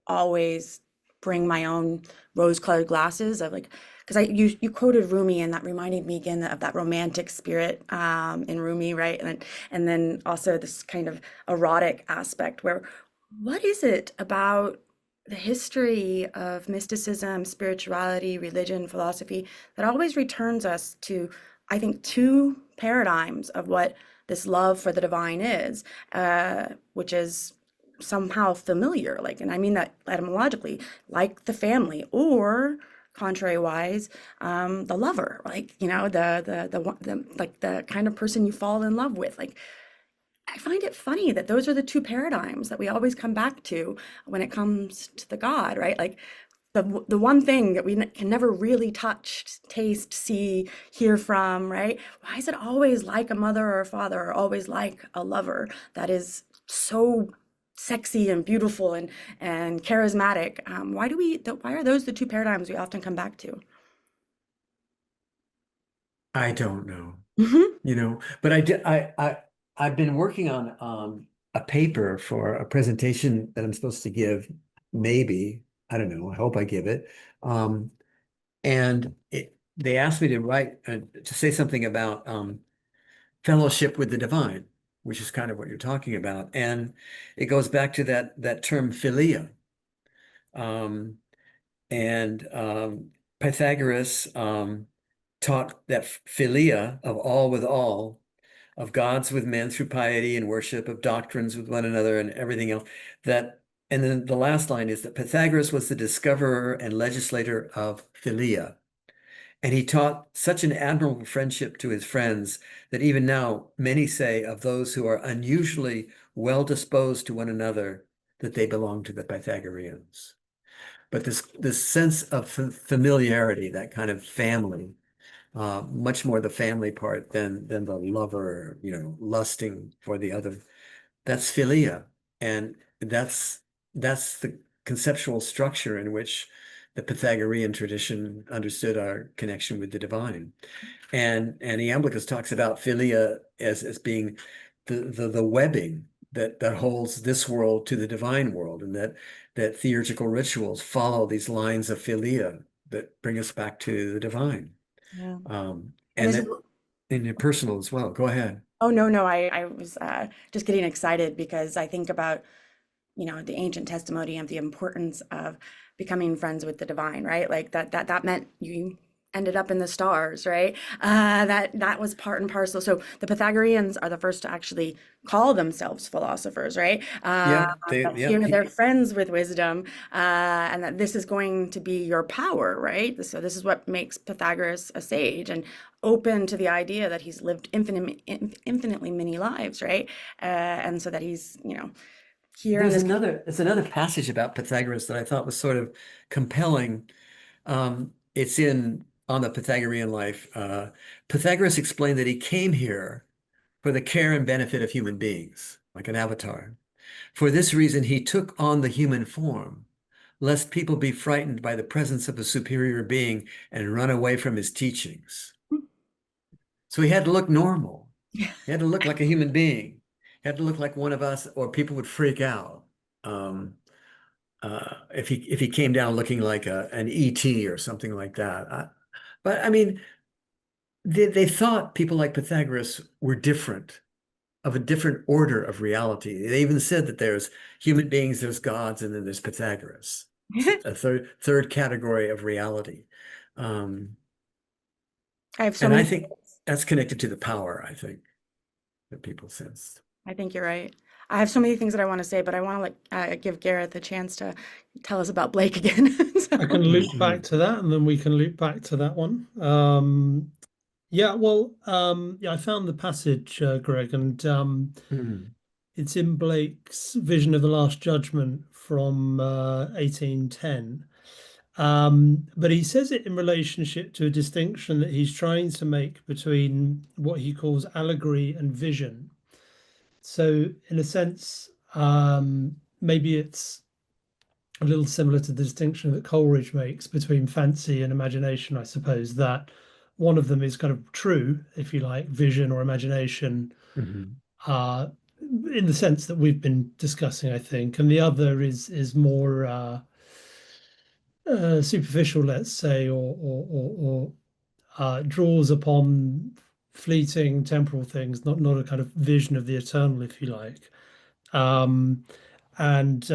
always bring my own rose-colored glasses of like, because you quoted Rumi, and that reminded me again of that romantic spirit in Rumi, right? And then also this kind of erotic aspect where what is it about the history of mysticism, spirituality, religion, philosophy that always returns us to, I think, two paradigms of what this love for the divine is, which is somehow familiar, like, and I mean that etymologically, like the family, or contrary wise, the lover, like, the like the kind of person you fall in love with. Like, I find it funny that those are the two paradigms that we always come back to when it comes to the God, right? Like, the one thing that we can never really touch, taste, see, hear from, right? Why is it always like a mother or a father, or always like a lover that is so sexy and beautiful and charismatic? Why are those the two paradigms we often come back to? I don't know, Hmm. but I've been working on a paper for a presentation that I'm supposed to give, maybe. I don't know. I hope I give it. Um, and they asked me to write to say something about fellowship with the divine, which is kind of what you're talking about. And it goes back to that term philia. Um, and Pythagoras taught that philia of all with all, of gods with men through piety and worship, of doctrines with one another and everything else. And then the last line is that Pythagoras was the discoverer and legislator of philia. And he taught such an admirable friendship to his friends that even now many say of those who are unusually well disposed to one another that they belong to the Pythagoreans. But this sense of familiarity, that kind of family, much more the family part than the lover, lusting for the other. That's philia, and that's the conceptual structure in which the Pythagorean tradition understood our connection with the divine. And Iamblichus talks about philia as being the webbing that holds this world to the divine world, and that theurgical rituals follow these lines of philia that bring us back to the divine. Yeah. And And this is, that in your personal as well. Go ahead. oh, no, no, I was just getting excited because I think about, the ancient testimony of the importance of becoming friends with the divine, right? Like that meant you ended up in the stars, right? That was part and parcel. So the Pythagoreans are the first to actually call themselves philosophers, right? Yeah, That yeah. here they're friends with wisdom, and that this is going to be your power, right? So this is what makes Pythagoras a sage and open to the idea that he's lived infinitely many lives, right? And so that he's, here in There's this. another passage about Pythagoras that I thought was sort of compelling. It's in On the Pythagorean Life. Pythagoras explained that he came here for the care and benefit of human beings, like an avatar. For this reason, he took on the human form, lest people be frightened by the presence of a superior being and run away from his teachings. So he had to look normal. He had to look like a human being. He had to look like one of us, or people would freak out. Um, if he came down looking like an ET or something like that. But I mean, they thought people like Pythagoras were different, of a different order of reality. They even said that there's human beings, there's gods, and then there's Pythagoras, a third category of reality. Um, I have so and I many. think that's connected to the power, I think, that people sensed. I think you're right. I have so many things that I want to say, but I want to give Gareth a chance to tell us about Blake again. I can So, loop back to that, and then we can loop back to that one. Yeah, well, yeah, I found the passage, Greg, and Mm. it's in Blake's Vision of the Last Judgment from 1810. But he says it in relationship to a distinction that he's trying to make between what he calls allegory and vision. So, in a sense, maybe it's a little similar to the distinction that Coleridge makes between fancy and imagination, I suppose, that one of them is kind of true, if you like, vision or imagination, Mhm. uh, in the sense that we've been discussing, I think, and the other is more superficial, let's say, or draws upon fleeting temporal things, not a kind of vision of the eternal, if you like. Um, and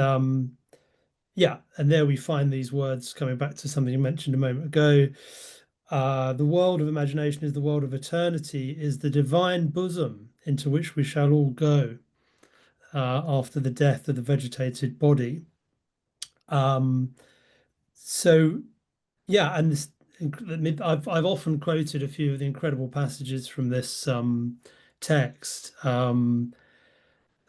Yeah, and there we find these words coming back to something you mentioned a moment ago. the world of imagination is the world of eternity, is the divine bosom into which we shall all go after the death of the vegetated body. Um, so yeah, and this, I've often quoted a few of the incredible passages from this text.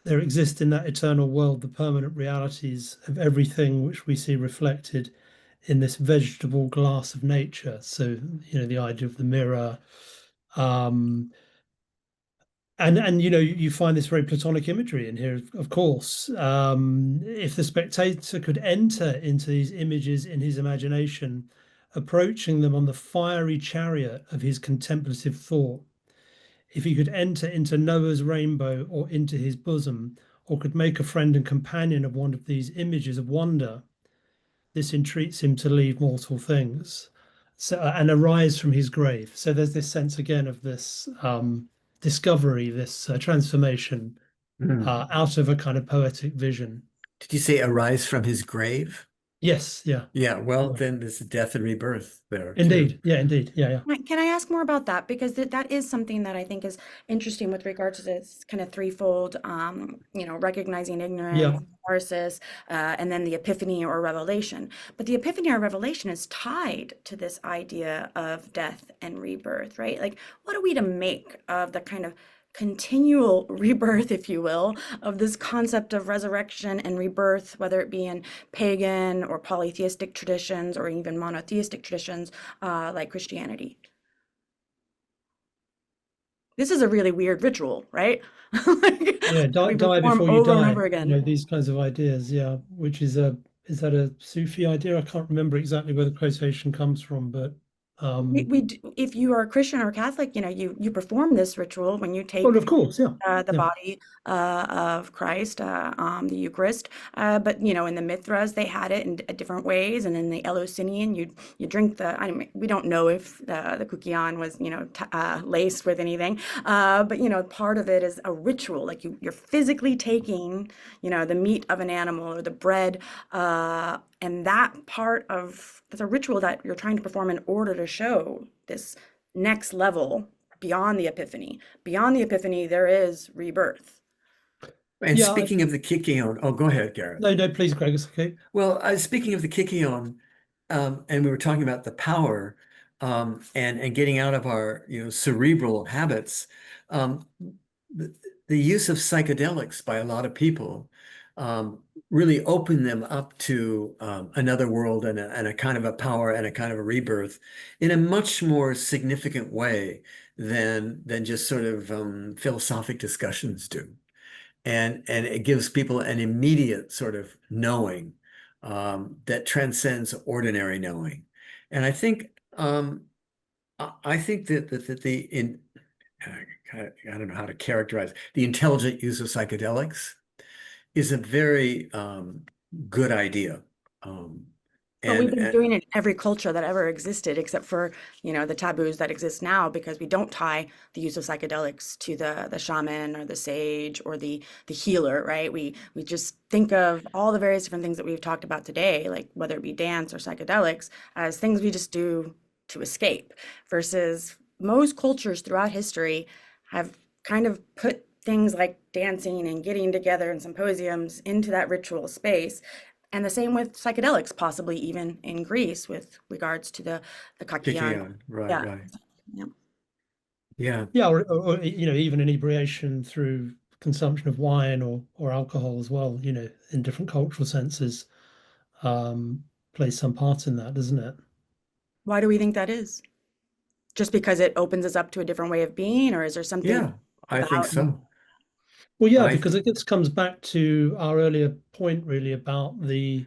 There exist in that eternal world the permanent realities of everything which we see reflected in this vegetable glass of nature. So, the idea of the mirror. Um, and you find this very Platonic imagery in here, of course. If the spectator could enter into these images in his imagination, approaching them on the fiery chariot of his contemplative thought, if he could enter into Noah's rainbow or into his bosom, or could make a friend and companion of one of these images of wonder, this entreats him to leave mortal things, and arise from his grave. So there's this sense again of this discovery, this transformation Hmm. out of a kind of poetic vision. Did you say arise from his grave? Yes, yeah, Yeah, well, yeah. then there's a death and rebirth there too. Indeed, yeah, indeed, yeah, yeah, Right, can I ask more about that? Because that is something that I think is interesting with regards to this kind of threefold, recognizing ignorance, yeah. catharsis, and then the epiphany or revelation. But the epiphany or revelation is tied to this idea of death and rebirth, right? Like, what are we to make of the kind of continual rebirth, if you will, of this concept of resurrection and rebirth, whether it be in pagan or polytheistic traditions or even monotheistic traditions like Christianity? This is a really weird ritual, right? Like, Yeah, we die perform before you over and die. over again. These kinds of ideas. Yeah, which is that a Sufi idea? I can't remember exactly where the quotation comes from, but If you are a Christian or Catholic, you perform this ritual when you well, take of course, yeah, the yeah, body of Christ, the Eucharist. But in the Mithras, they had it in different ways, and in the Eleusinian, you drink the. I mean, we don't know if the kukian was laced with anything, but part of it is a ritual. Like you're physically taking the meat of an animal or the bread, and that part of that's a ritual that you're trying to perform in order to show this next level beyond the epiphany. Beyond the epiphany, there is rebirth. And yeah. speaking of the Kikion, oh, go ahead, Gareth. No, no, please, Greg, it's okay. Well, speaking of the Kikion, and we were talking about the power and getting out of our cerebral habits. Um, the, the use of psychedelics by a lot of people really opened them up to another world and a kind of a power and a kind of a rebirth in a much more significant way than just sort of philosophic discussions do. And it gives people an immediate sort of knowing that transcends ordinary knowing. And I think that the in I don't know how to characterize the intelligent use of psychedelics is a very good idea. Um, But we've and, been and doing it in every culture that ever existed, except for, the taboos that exist now, because we don't tie the use of psychedelics to the shaman or the sage or the healer, right? We just think of all the various different things that we've talked about today, like whether it be dance or psychedelics, as things we just do to escape, versus most cultures throughout history have kind of put things like dancing and getting together in symposiums into that ritual space, and the same with psychedelics, possibly even in Greece with regards to the kakian. Kikion, right, Yeah. right. Yeah. Yeah. Yeah, or even inebriation through consumption of wine or alcohol as well, in different cultural senses, plays some part in that, doesn't it? Why do we think that is? Just because it opens us up to a different way of being, or is there something Yeah, I think about? so. Well, yeah, I because th it just comes back to our earlier point really about the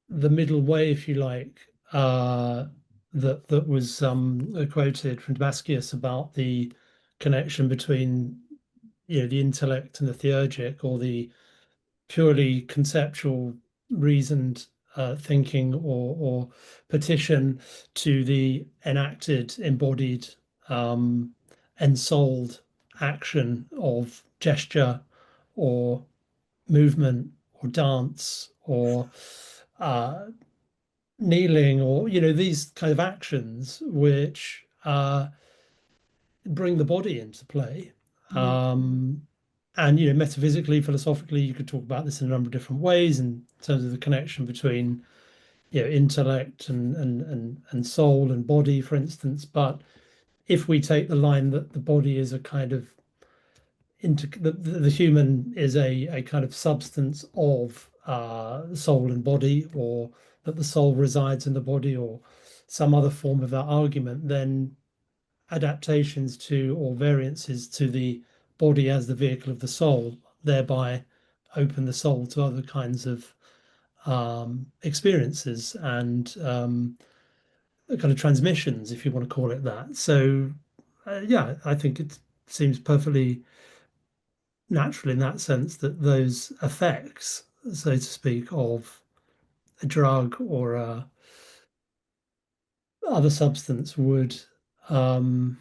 middle way, if you like, that was quoted from Damascus about the connection between the intellect and the theurgic, or the purely conceptual, reasoned thinking or petition to the enacted, embodied, ensouled action of gesture or movement or dance or uh, kneeling, or these kind of actions which bring the body into play. Mhm. And metaphysically, philosophically, you could talk about this in a number of different ways in terms of the connection between intellect and soul and body, for instance. But if we take the line that the body is a kind of the human is a kind of substance of soul and body, or that the soul resides in the body, or some other form of that argument, then adaptations to or variances to the body as the vehicle of the soul thereby open the soul to other kinds of experiences and kind of transmissions, if you want to call it that. So, yeah, I think it seems perfectly natural in that sense that those effects, so to speak, of a drug or a other substance would um,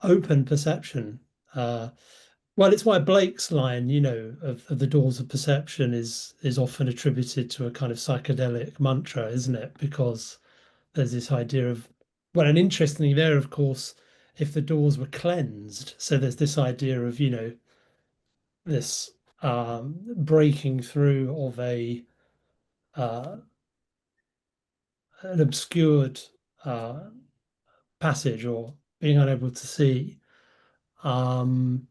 open perception. Well, it's why Blake's line, of the doors of perception is often attributed to a kind of psychedelic mantra, isn't it? Because there's this idea of, well, and interestingly, there, of course, if the doors were cleansed, so there's this idea of, this breaking through of uh, an obscured uh, passage or being unable to see. Um,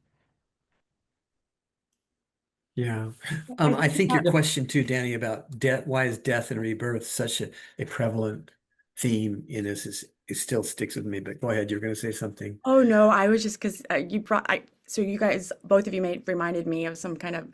Yeah. I I think think your that yeah, question too, Danny, about death, why is death and rebirth such a prevalent theme in this it still sticks with me, but go ahead, you're going to say something. Oh no, I was just because you brought so you guys both of you made reminded me of some kind of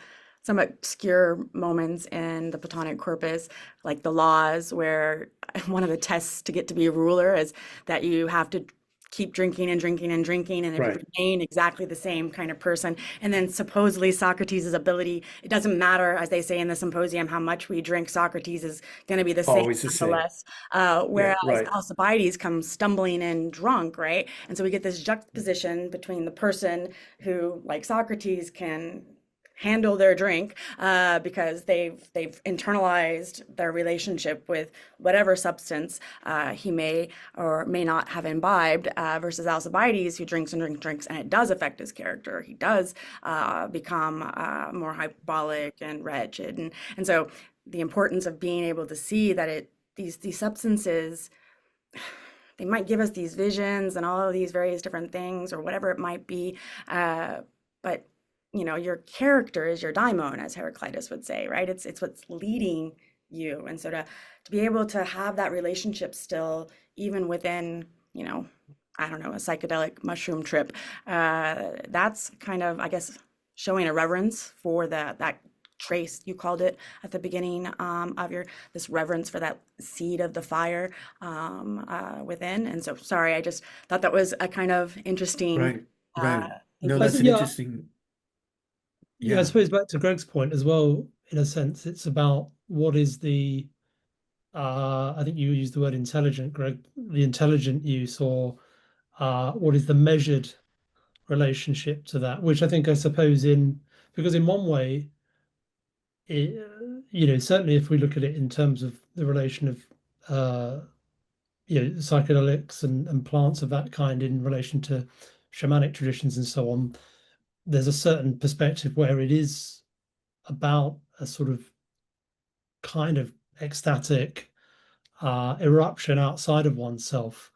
some obscure moments in the Platonic corpus, like the laws where one of the tests to get to be a ruler is that you have to keep drinking and drinking and drinking, and if you Right. remain exactly the same kind of person, and then supposedly Socrates' ability, it doesn't matter, as they say in the symposium, how much we drink, Socrates is going to be the same Always the same. nonetheless. Yeah, Whereas right. Alcibiades comes stumbling in drunk, right? And so we get this juxtaposition between the person who, like Socrates, can handle their drink because they've internalized their relationship with whatever substance he may or may not have imbibed, versus Alcibiades, who drinks and drinks, and it does affect his character. He does become more hyperbolic and wretched, and so the importance of being able to see that these substances, they might give us these visions and all of these various different things or whatever it might be, but your character is your daimon, as Heraclitus would say, right? It's what's leading you, and so to be able to have that relationship still, even within, I don't know, a psychedelic mushroom trip, that's kind of, I guess, showing a reverence for that trace you called it at the beginning, of your this reverence for that seed of the fire, within. And so, sorry, I just thought that was a kind of interesting Right. uh, Right. No, thinking. that's an yeah, interesting, I yeah. suppose back to Greg's point as well, in a sense, it's about what is the, I think you used the word intelligent, Greg, the intelligent use, or what is the measured relationship to that, which I suppose because in one way, it, certainly if we look at it in terms of the relation of, uh, psychedelics and plants of that kind in relation to shamanic traditions and so on, there's a certain perspective where it is about a sort of kind of ecstatic eruption outside of oneself,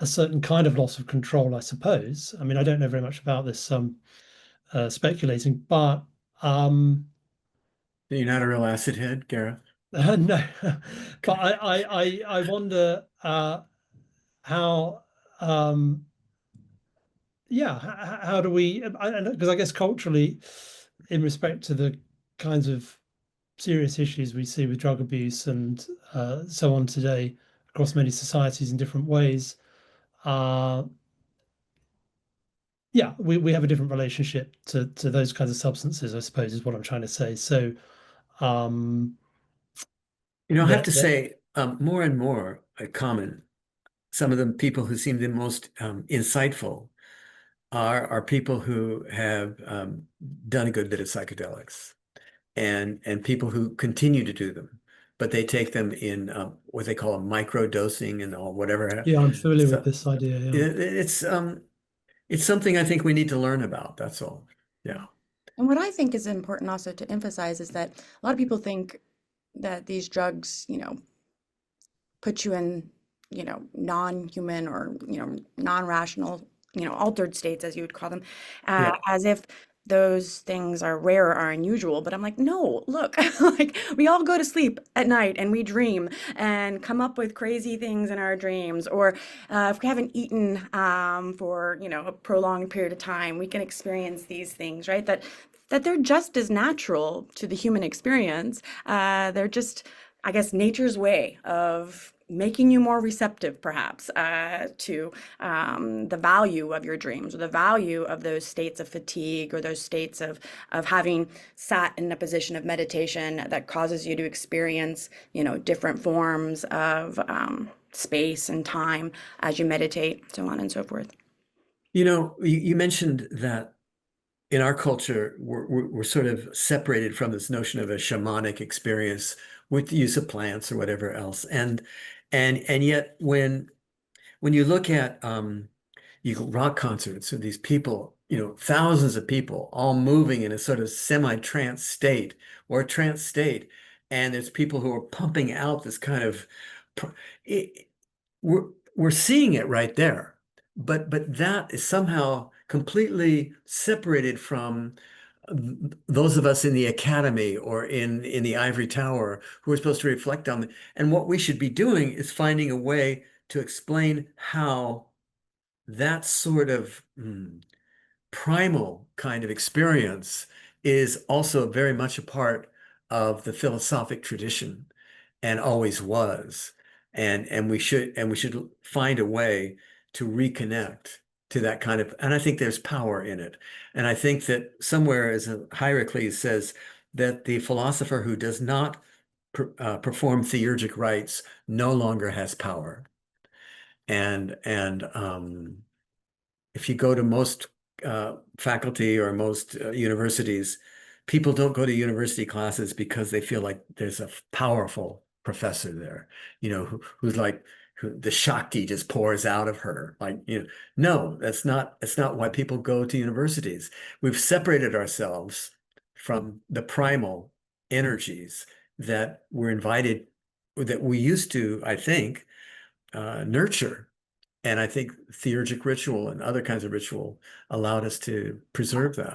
a certain kind of loss of control, I suppose. I mean, I don't know very much about this, speculating, but You're not a real acid head, Gareth? no, but Okay. I wonder how, um, yeah, how do we? Because I guess culturally, in respect to the kinds of serious issues we see with drug abuse and so on today across many societies in different ways, uh, yeah, we have a different relationship to those kinds of substances, I suppose, is what I'm trying to say. So, um, I have to that say, more and more common, some of the people who seem the most insightful are people who have done a good bit of psychedelics and people who continue to do them. but they take them in what they call a micro dosing and all whatever. Yeah, I'm familiar with So this idea. Yeah. it's something I think we need to learn about. That's all. Yeah. And what I think is important also to emphasize is that a lot of people think that these drugs, put you in, non-human or, non-rational, altered states, as you would call them, Yeah. as if those things are rare or unusual. But I'm like, no, look, like we all go to sleep at night and we dream and come up with crazy things in our dreams. Or if we haven't eaten for, a prolonged period of time, we can experience these things, right? That they're just as natural to the human experience. They're just, I guess, nature's way of making you more receptive, perhaps, to the value of your dreams, or the value of those states of fatigue, or those states of having sat in a position of meditation that causes you to experience, different forms of space and time as you meditate, so on and so forth. You mentioned that in our culture, we're sort of separated from this notion of a shamanic experience with the use of plants or whatever else. And yet when you look at rock concerts of these people, thousands of people all moving in a sort of semi-trance state or trance state, and there's people who are pumping out this kind of it, we're seeing it right there. But that is somehow completely separated from those of us in the academy or in the ivory tower who are supposed to reflect on it. And what we should be doing is finding a way to explain how that sort of primal kind of experience is also very much a part of the philosophic tradition and always was. And we should find a way to reconnect to that kind of, and I think there's power in it. And I think that somewhere, as Hierocles says, that the philosopher who does not perform theurgic rites no longer has power. And if you go to most faculty or most universities, people don't go to university classes because they feel like there's a powerful professor there, who's like, the Shakti just pours out of her. Like, no, that's not why people go to universities. We've separated ourselves from the primal energies that we used to, I think, nurture. And I think theurgic ritual and other kinds of ritual allowed us to preserve that.